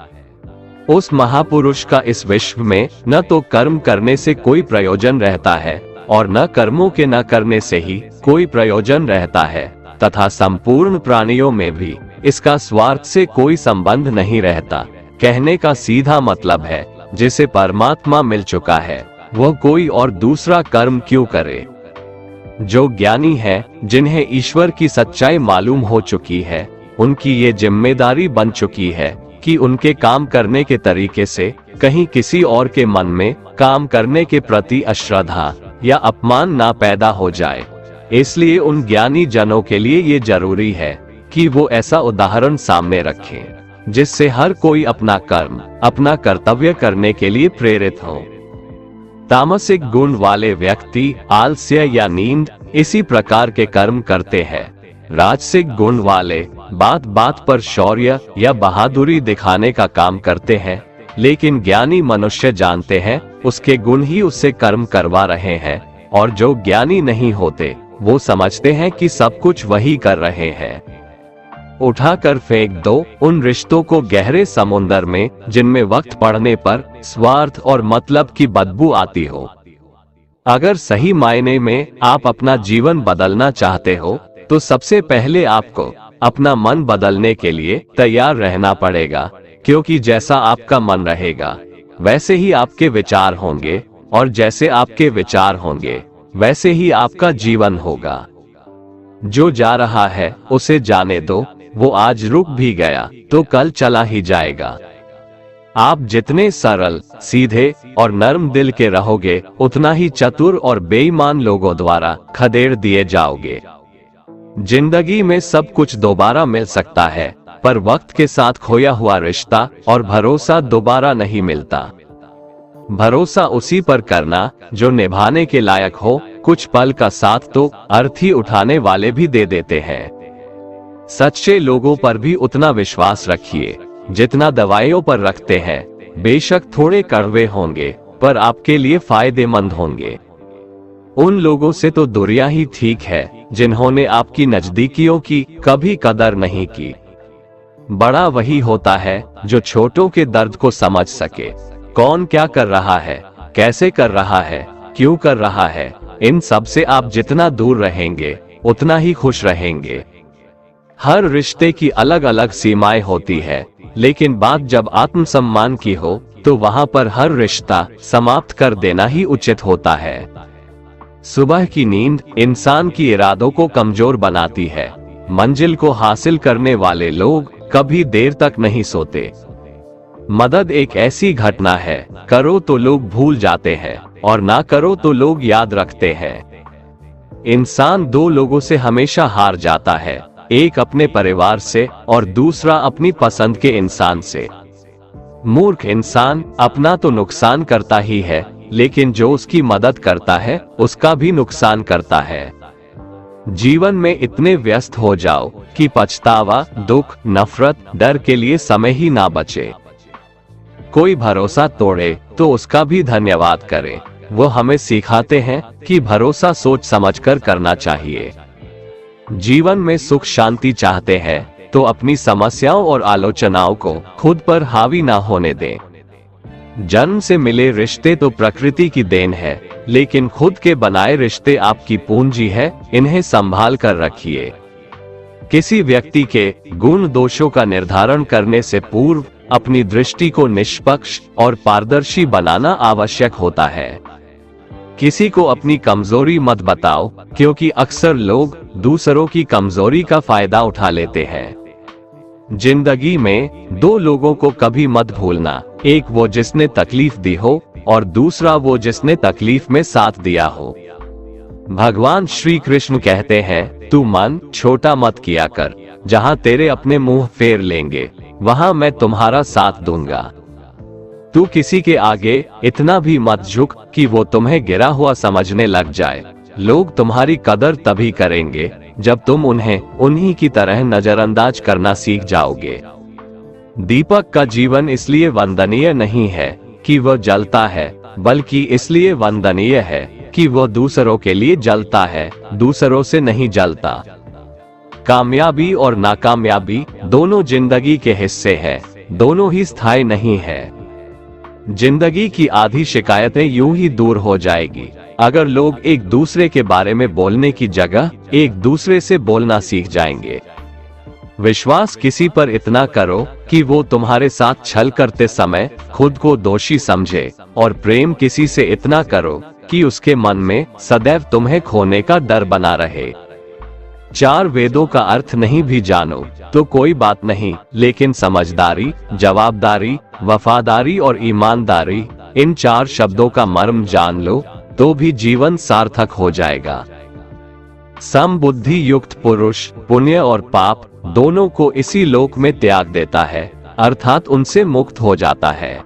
उस महापुरुष का इस विश्व में न तो कर्म करने से कोई प्रयोजन रहता है और न कर्मों के न करने से ही कोई प्रयोजन रहता है, तथा संपूर्ण प्राणियों में भी इसका स्वार्थ से कोई संबंध नहीं रहता। कहने का सीधा मतलब है, जिसे परमात्मा मिल चुका है वह कोई और दूसरा कर्म क्यों करे। जो ज्ञानी है, जिन्हें ईश्वर की सच्चाई मालूम हो चुकी है, उनकी ये जिम्मेदारी बन चुकी है कि उनके काम करने के तरीके से कहीं किसी और के मन में काम करने के प्रति अश्रद्धा या अपमान ना पैदा हो जाए। इसलिए उन ज्ञानी जनों के लिए ये जरूरी है कि वो ऐसा उदाहरण सामने रखें जिससे हर कोई अपना कर्म, अपना कर्तव्य करने के लिए प्रेरित हो। तामसिक गुण वाले व्यक्ति आलस्य या नींद इसी प्रकार के कर्म करते हैं। राजसिक गुण वाले बात बात पर शौर्य या बहादुरी दिखाने का काम करते हैं, लेकिन ज्ञानी मनुष्य जानते हैं उसके गुण ही उससे कर्म करवा रहे हैं, और जो ज्ञानी नहीं होते वो समझते हैं कि सब कुछ वही कर रहे हैं। उठाकर फेंक दो उन रिश्तों को गहरे समुंदर में जिनमें वक्त पड़ने पर स्वार्थ और मतलब की बदबू आती हो। अगर सही मायने में आप अपना जीवन बदलना चाहते हो तो सबसे पहले आपको अपना मन बदलने के लिए तैयार रहना पड़ेगा, क्योंकि जैसा आपका मन रहेगा वैसे ही आपके विचार होंगे, और जैसे आपके विचार होंगे वैसे ही आपका जीवन होगा। जो जा रहा है उसे जाने दो, वो आज रुक भी गया तो कल चला ही जाएगा। आप जितने सरल, सीधे और नर्म दिल के रहोगे, उतना ही चतुर और बेईमान लोगों द्वारा खदेड़ दिए जाओगे। जिंदगी में सब कुछ दोबारा मिल सकता है, पर वक्त के साथ खोया हुआ रिश्ता और भरोसा दोबारा नहीं मिलता। भरोसा उसी पर करना जो निभाने के लायक हो। कुछ पल का साथ तो अर्थी उठाने वाले भी दे देते हैं। सच्चे लोगों पर भी उतना विश्वास रखिए जितना दवाइयों पर रखते हैं। बेशक थोड़े कड़वे होंगे पर आपके लिए फायदेमंद होंगे। उन लोगों से तो दूरियां ही ठीक है जिन्होंने आपकी नजदीकियों की कभी कदर नहीं की। बड़ा वही होता है जो छोटों के दर्द को समझ सके। कौन क्या कर रहा है, कैसे कर रहा है, क्यों कर रहा है, इन सब से आप जितना दूर रहेंगे उतना ही खुश रहेंगे। हर रिश्ते की अलग अलग सीमाएं होती है, लेकिन बात जब आत्मसम्मान की हो तो वहां पर हर रिश्ता समाप्त कर देना ही उचित होता है। सुबह की नींद इंसान की इरादों को कमजोर बनाती है। मंजिल को हासिल करने वाले लोग कभी देर तक नहीं सोते। मदद एक ऐसी घटना है, करो तो लोग भूल जाते हैं और ना करो तो लोग याद रखते हैं। इंसान दो लोगों से हमेशा हार जाता है, एक अपने परिवार से और दूसरा अपनी पसंद के इंसान से। मूर्ख इंसान अपना तो नुकसान करता ही है, लेकिन जो उसकी मदद करता है उसका भी नुकसान करता है। जीवन में इतने व्यस्त हो जाओ कि पछतावा, दुख, नफरत, डर के लिए समय ही ना बचे। कोई भरोसा तोड़े तो उसका भी धन्यवाद करें। वो हमें सिखाते हैं कि भरोसा सोच समझकर करना चाहिए। जीवन में सुख शांति चाहते हैं तो अपनी समस्याओं और आलोचनाओं को खुद पर हावी ना होने दें। जन्म से मिले रिश्ते तो प्रकृति की देन है, लेकिन खुद के बनाए रिश्ते आपकी पूंजी है, इन्हें संभाल कर रखिए। किसी व्यक्ति के गुण दोषों का निर्धारण करने से पूर्व अपनी दृष्टि को निष्पक्ष और पारदर्शी बनाना आवश्यक होता है। किसी को अपनी कमजोरी मत बताओ, क्योंकि अक्सर लोग दूसरों की कमजोरी का फायदा उठा लेते हैं। जिंदगी में दो लोगों को कभी मत भूलना, एक वो जिसने तकलीफ दी हो और दूसरा वो जिसने तकलीफ में साथ दिया हो। भगवान श्री कृष्ण कहते हैं, तू मन छोटा मत किया कर, जहां तेरे अपने मुंह फेर लेंगे वहां मैं तुम्हारा साथ दूंगा। तू किसी के आगे इतना भी मत झुक कि वो तुम्हें गिरा हुआ समझने लग जाए। लोग तुम्हारी कदर तभी करेंगे जब तुम उन्हें उन्हीं की तरह नजरअंदाज करना सीख जाओगे। दीपक का जीवन इसलिए वंदनीय नहीं है कि वह जलता है, बल्कि इसलिए वंदनीय है कि वह दूसरों के लिए जलता है, दूसरों से नहीं जलता। कामयाबी और नाकामयाबी दोनों जिंदगी के हिस्से हैं, दोनों ही स्थायी नहीं है। जिंदगी की आधी शिकायतें यूं ही दूर हो जाएगी अगर लोग एक दूसरे के बारे में बोलने की जगह एक दूसरे से बोलना सीख जाएंगे। विश्वास किसी पर इतना करो कि वो तुम्हारे साथ छल करते समय खुद को दोषी समझे, और प्रेम किसी से इतना करो कि उसके मन में सदैव तुम्हें खोने का डर बना रहे। चार वेदों का अर्थ नहीं भी जानो तो कोई बात नहीं, लेकिन समझदारी, जवाबदारी, वफादारी और ईमानदारी, इन चार शब्दों का मर्म जान लो तो भी जीवन सार्थक हो जाएगा। समबुद्धि युक्त पुरुष पुण्य और पाप दोनों को इसी लोक में त्याग देता है, अर्थात उनसे मुक्त हो जाता है।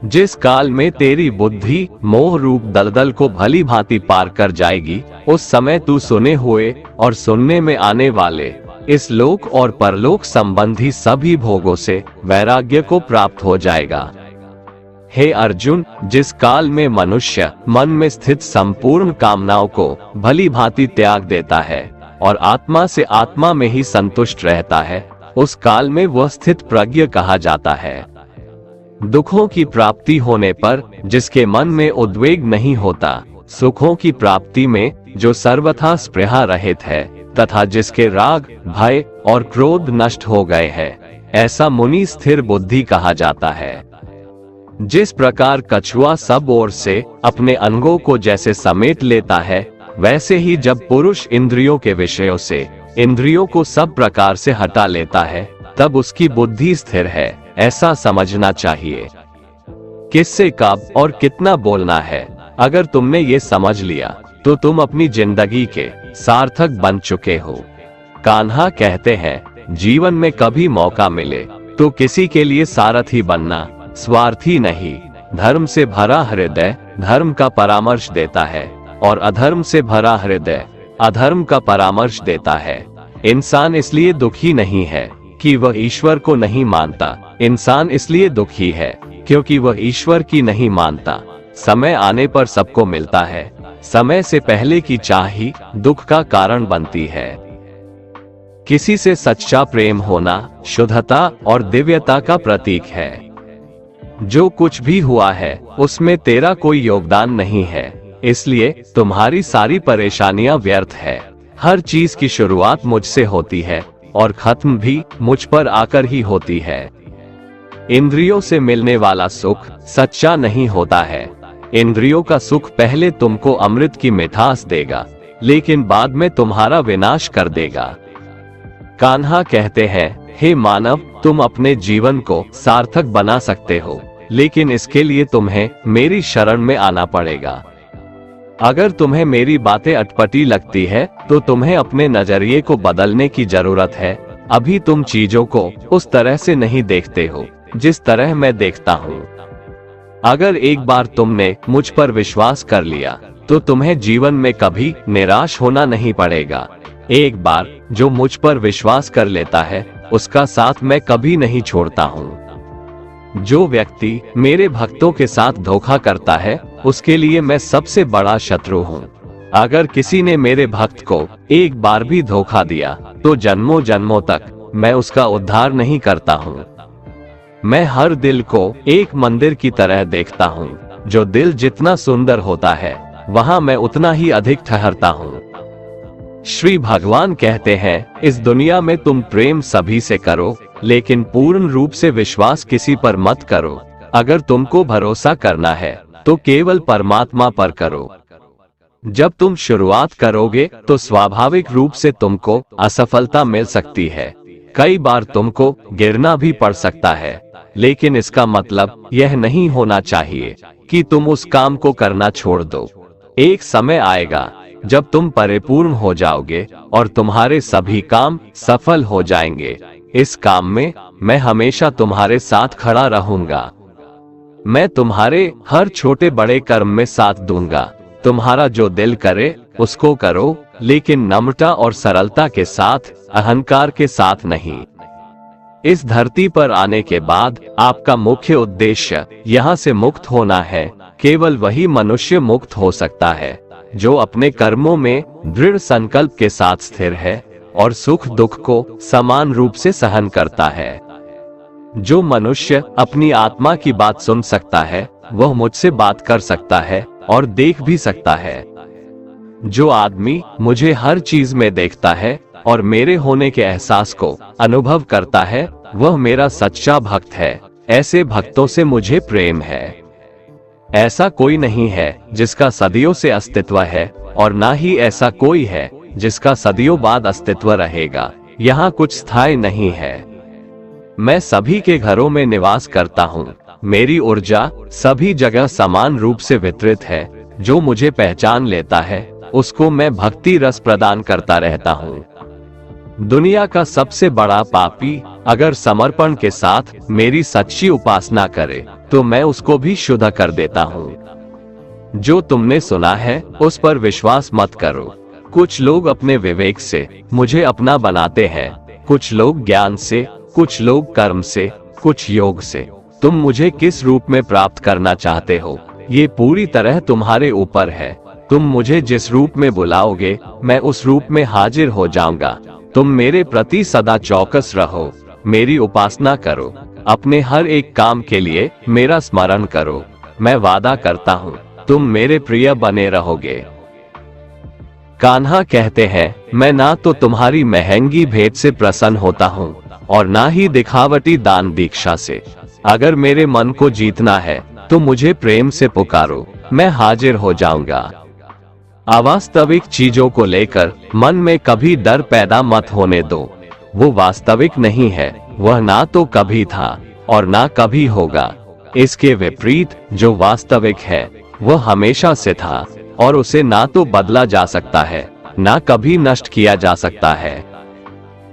जिस काल में तेरी बुद्धि मोह रूप दलदल को भली भांति पार कर जाएगी, उस समय तू सुने हुए और सुनने में आने वाले इस लोक और परलोक संबंधी सभी भोगों से वैराग्य को प्राप्त हो जाएगा। हे अर्जुन, जिस काल में मनुष्य मन में स्थित संपूर्ण कामनाओं को भली भांति त्याग देता है और आत्मा से आत्मा में ही संतुष्ट रहता है, उस काल में वह स्थित प्रज्ञ कहा जाता है। दुखों की प्राप्ति होने पर जिसके मन में उद्वेग नहीं होता, सुखों की प्राप्ति में जो सर्वथा स्पृहा रहित है, तथा जिसके राग, भय और क्रोध नष्ट हो गए हैं, ऐसा मुनि स्थिर बुद्धि कहा जाता है। जिस प्रकार कछुआ सब ओर से अपने अंगों को जैसे समेट लेता है, वैसे ही जब पुरुष इंद्रियों के विषयों से इंद्रियों को सब प्रकार से हटा लेता है, तब उसकी बुद्धि स्थिर है, ऐसा समझना चाहिए। किससे कब और कितना बोलना है, अगर तुमने ये समझ लिया तो तुम अपनी जिंदगी के सार्थक बन चुके हो। कान्हा कहते हैं, जीवन में कभी मौका मिले तो किसी के लिए सारथी बनना, स्वार्थी नहीं। धर्म से भरा हृदय धर्म का परामर्श देता है और अधर्म से भरा हृदय अधर्म का परामर्श देता है। इंसान इसलिए दुखी नहीं है कि वह ईश्वर को नहीं मानता, इंसान इसलिए दुखी है क्योंकि वह ईश्वर की नहीं मानता। समय आने पर सबको मिलता है, समय से पहले की चाह ही दुख का कारण बनती है। किसी से सच्चा प्रेम होना शुद्धता और दिव्यता का प्रतीक है। जो कुछ भी हुआ है उसमें तेरा कोई योगदान नहीं है, इसलिए तुम्हारी सारी परेशानियां व्यर्थ है। हर चीज की शुरुआत मुझसे होती है और खत्म भी मुझ पर आकर ही होती है। इंद्रियों से मिलने वाला सुख सच्चा नहीं होता है। इंद्रियों का सुख पहले तुमको अमृत की मिठास देगा, लेकिन बाद में तुम्हारा विनाश कर देगा। कान्हा कहते हैं, हे मानव, तुम अपने जीवन को सार्थक बना सकते हो, लेकिन इसके लिए तुम्हें मेरी शरण में आना पड़ेगा। अगर तुम्हें मेरी बातें अटपटी लगती है तो तुम्हें अपने नजरिए को बदलने की जरूरत है। अभी तुम चीजों को उस तरह से नहीं देखते हो जिस तरह मैं देखता हूँ। अगर एक बार तुमने मुझ पर विश्वास कर लिया तो तुम्हें जीवन में कभी निराश होना नहीं पड़ेगा। एक बार जो मुझ पर विश्वास कर लेता है उसका साथ मैं कभी नहीं छोड़ता हूँ। जो व्यक्ति मेरे भक्तों के साथ धोखा करता है उसके लिए मैं सबसे बड़ा शत्रु हूँ। अगर किसी ने मेरे भक्त को एक बार भी धोखा दिया तो जन्मों जन्मों तक मैं उसका उद्धार नहीं करता हूँ। मैं हर दिल को एक मंदिर की तरह देखता हूँ। जो दिल जितना सुंदर होता है वहाँ मैं उतना ही अधिक ठहरता हूँ। श्री भगवान कहते हैं, इस दुनिया में तुम प्रेम सभी से करो, लेकिन पूर्ण रूप से विश्वास किसी पर मत करो। अगर तुमको भरोसा करना है तो केवल परमात्मा पर करो। जब तुम शुरुआत करोगे तो स्वाभाविक रूप से तुमको असफलता मिल सकती है। कई बार तुमको गिरना भी पड़ सकता है, लेकिन इसका मतलब यह नहीं होना चाहिए कि तुम उस काम को करना छोड़ दो। एक समय आएगा जब तुम परिपूर्ण हो जाओगे और तुम्हारे सभी काम सफल हो जाएंगे। इस काम में मैं हमेशा तुम्हारे साथ खड़ा रहूंगा। मैं तुम्हारे हर छोटे बड़े कर्म में साथ दूंगा। तुम्हारा जो दिल करे उसको करो, लेकिन नम्रता और सरलता के साथ, अहंकार के साथ नहीं। इस धरती पर आने के बाद आपका मुख्य उद्देश्य यहाँ से मुक्त होना है। केवल वही मनुष्य मुक्त हो सकता है जो अपने कर्मों में दृढ़ संकल्प के साथ स्थिर है और सुख दुख को समान रूप से सहन करता है। जो मनुष्य अपनी आत्मा की बात सुन सकता है वह मुझसे बात कर सकता है और देख भी सकता है। जो आदमी मुझे हर चीज में देखता है और मेरे होने के एहसास को अनुभव करता है वह मेरा सच्चा भक्त है। ऐसे भक्तों से मुझे प्रेम है। ऐसा कोई नहीं है जिसका सदियों से अस्तित्व है और ना ही ऐसा कोई है जिसका सदियों बाद अस्तित्व रहेगा। यहाँ कुछ स्थायी नहीं है। मैं सभी के घरों में निवास करता हूँ। मेरी ऊर्जा सभी जगह समान रूप से वितरित है। जो मुझे पहचान लेता है उसको मैं भक्ति रस प्रदान करता रहता हूँ। दुनिया का सबसे बड़ा पापी अगर समर्पण के साथ मेरी सच्ची उपासना करे तो मैं उसको भी शुद्ध कर देता हूँ। जो तुमने सुना है उस पर विश्वास मत करो। कुछ लोग अपने विवेक से मुझे अपना बनाते हैं, कुछ लोग ज्ञान से, कुछ लोग कर्म से, कुछ योग से। तुम मुझे किस रूप में प्राप्त करना चाहते हो ये पूरी तरह तुम्हारे ऊपर है। तुम मुझे जिस रूप में बुलाओगे मैं उस रूप में हाजिर हो जाऊंगा। तुम मेरे प्रति सदा चौकस रहो, मेरी उपासना करो, अपने हर एक काम के लिए मेरा स्मरण करो। मैं वादा करता हूँ तुम मेरे प्रिय बने रहोगे। कान्हा कहते हैं, मैं ना तो तुम्हारी महंगी भेंट से प्रसन्न होता हूँ और ना ही दिखावटी दान दीक्षा से। अगर मेरे मन को जीतना है तो मुझे प्रेम से पुकारो, मैं हाजिर हो जाऊंगा। अवास्तविक चीजों को लेकर मन में कभी डर पैदा मत होने दो। वो वास्तविक नहीं है, वह ना तो कभी था और ना कभी होगा। इसके विपरीत जो वास्तविक है वह हमेशा से था और उसे ना तो बदला जा सकता है ना कभी नष्ट किया जा सकता है।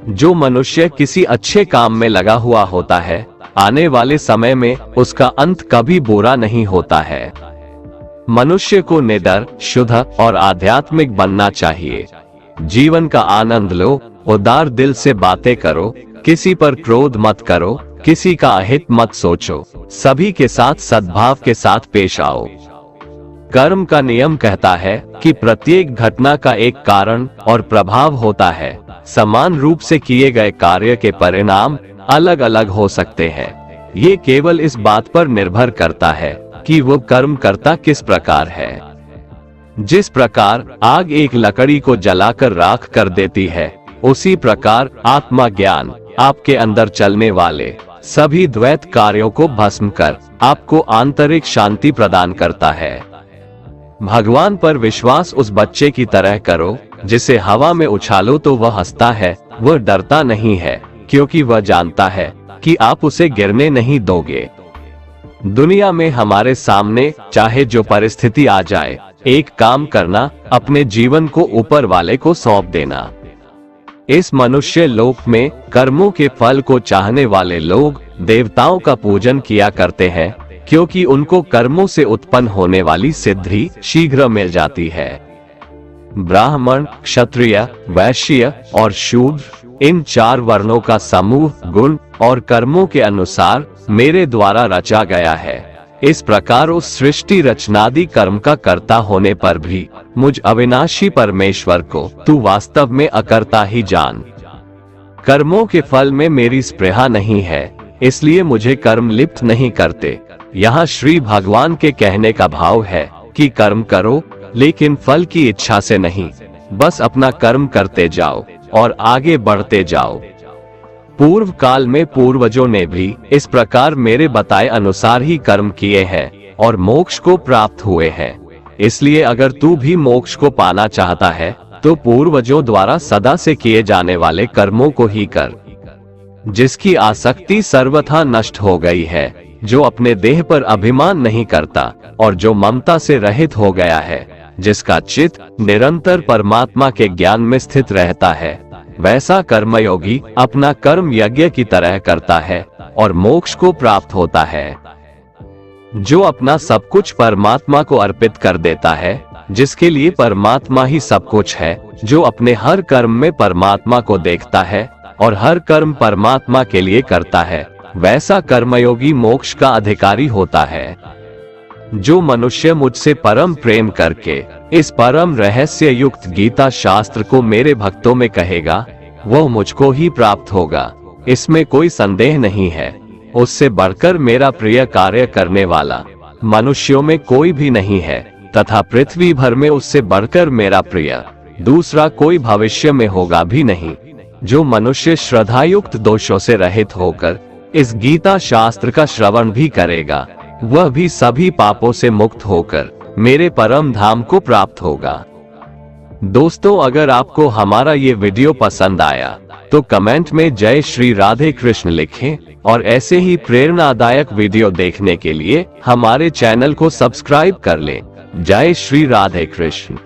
जो मनुष्य किसी अच्छे काम में लगा हुआ होता है, आने वाले समय में उसका अंत कभी बुरा नहीं होता है। मनुष्य को निडर, शुद्ध और आध्यात्मिक बनना चाहिए। जीवन का आनंद लो, उदार दिल से बातें करो, किसी पर क्रोध मत करो, किसी का अहित मत सोचो, सभी के साथ सद्भाव के साथ पेश आओ। कर्म का नियम कहता है कि प्रत्येक घटना का एक कारण और प्रभाव होता है। समान रूप से किए गए कार्य के परिणाम अलग अलग हो सकते हैं। ये केवल इस बात पर निर्भर करता है कि वो कर्म करता किस प्रकार है। जिस प्रकार आग एक लकड़ी को जलाकर राख कर देती है, उसी प्रकार आत्मा ज्ञान आपके अंदर चलने वाले सभी द्वैत कार्यों को भस्म कर आपको आंतरिक शांति प्रदान करता है। भगवान पर विश्वास उस बच्चे की तरह करो जिसे हवा में उछालो तो वह हंसता है, वह डरता नहीं है, क्योंकि वह जानता है कि आप उसे गिरने नहीं दोगे। दुनिया में हमारे सामने चाहे जो परिस्थिति आ जाए, एक काम करना, अपने जीवन को ऊपर वाले को सौंप देना। इस मनुष्य लोक में कर्मों के फल को चाहने वाले लोग देवताओं का पूजन किया करते हैं, क्योंकि उनको कर्मों से उत्पन्न होने वाली सिद्धि शीघ्र मिल जाती है। ब्राह्मण, क्षत्रिय, वैश्य और शूद्र, इन 4 वर्णों का समूह गुण और कर्मों के अनुसार मेरे द्वारा रचा गया है। इस प्रकार उस सृष्टि रचनादि कर्म का कर्ता होने पर भी मुझ अविनाशी परमेश्वर को तू वास्तव में अकर्ता ही जान। कर्मों के फल में मेरी स्पृहा नहीं है, इसलिए मुझे कर्म लिप्त नहीं करते। यहाँ श्री भगवान के कहने का भाव है कि कर्म करो, लेकिन फल की इच्छा से नहीं, बस अपना कर्म करते जाओ और आगे बढ़ते जाओ। पूर्व काल में पूर्वजों ने भी इस प्रकार मेरे बताए अनुसार ही कर्म किए हैं और मोक्ष को प्राप्त हुए हैं। इसलिए अगर तू भी मोक्ष को पाना चाहता है तो पूर्वजों द्वारा सदा से किए जाने वाले कर्मों को ही कर। जिसकी आसक्ति सर्वथा नष्ट हो गई है, जो अपने देह पर अभिमान नहीं करता और जो ममता से रहित हो गया है, जिसका चित्त निरंतर परमात्मा के ज्ञान में स्थित रहता है, वैसा कर्मयोगी अपना कर्म यज्ञ की तरह करता है और मोक्ष को प्राप्त होता है। जो अपना सब कुछ परमात्मा को अर्पित कर देता है, जिसके लिए परमात्मा ही सब कुछ है, जो अपने हर कर्म में परमात्मा को देखता है और हर कर्म परमात्मा के लिए करता है, वैसा कर्मयोगी मोक्ष का अधिकारी होता है। जो मनुष्य मुझसे परम प्रेम करके इस परम रहस्य युक्त गीता शास्त्र को मेरे भक्तों में कहेगा, वह मुझको ही प्राप्त होगा, इसमें कोई संदेह नहीं है। उससे बढ़कर मेरा प्रिय कार्य करने वाला मनुष्यों में कोई भी नहीं है, तथा पृथ्वी भर में उससे बढ़कर मेरा प्रिय दूसरा कोई भविष्य में होगा भी नहीं। जो मनुष्य श्रद्धायुक्त दोषों से रहित होकर इस गीता शास्त्र का श्रवण भी करेगा, वह भी सभी पापों से मुक्त होकर मेरे परम धाम को प्राप्त होगा। दोस्तों, अगर आपको हमारा ये वीडियो पसंद आया तो कमेंट में जय श्री राधे कृष्ण लिखें और ऐसे ही प्रेरणादायक वीडियो देखने के लिए हमारे चैनल को सब्सक्राइब कर लें। जय श्री राधे कृष्ण।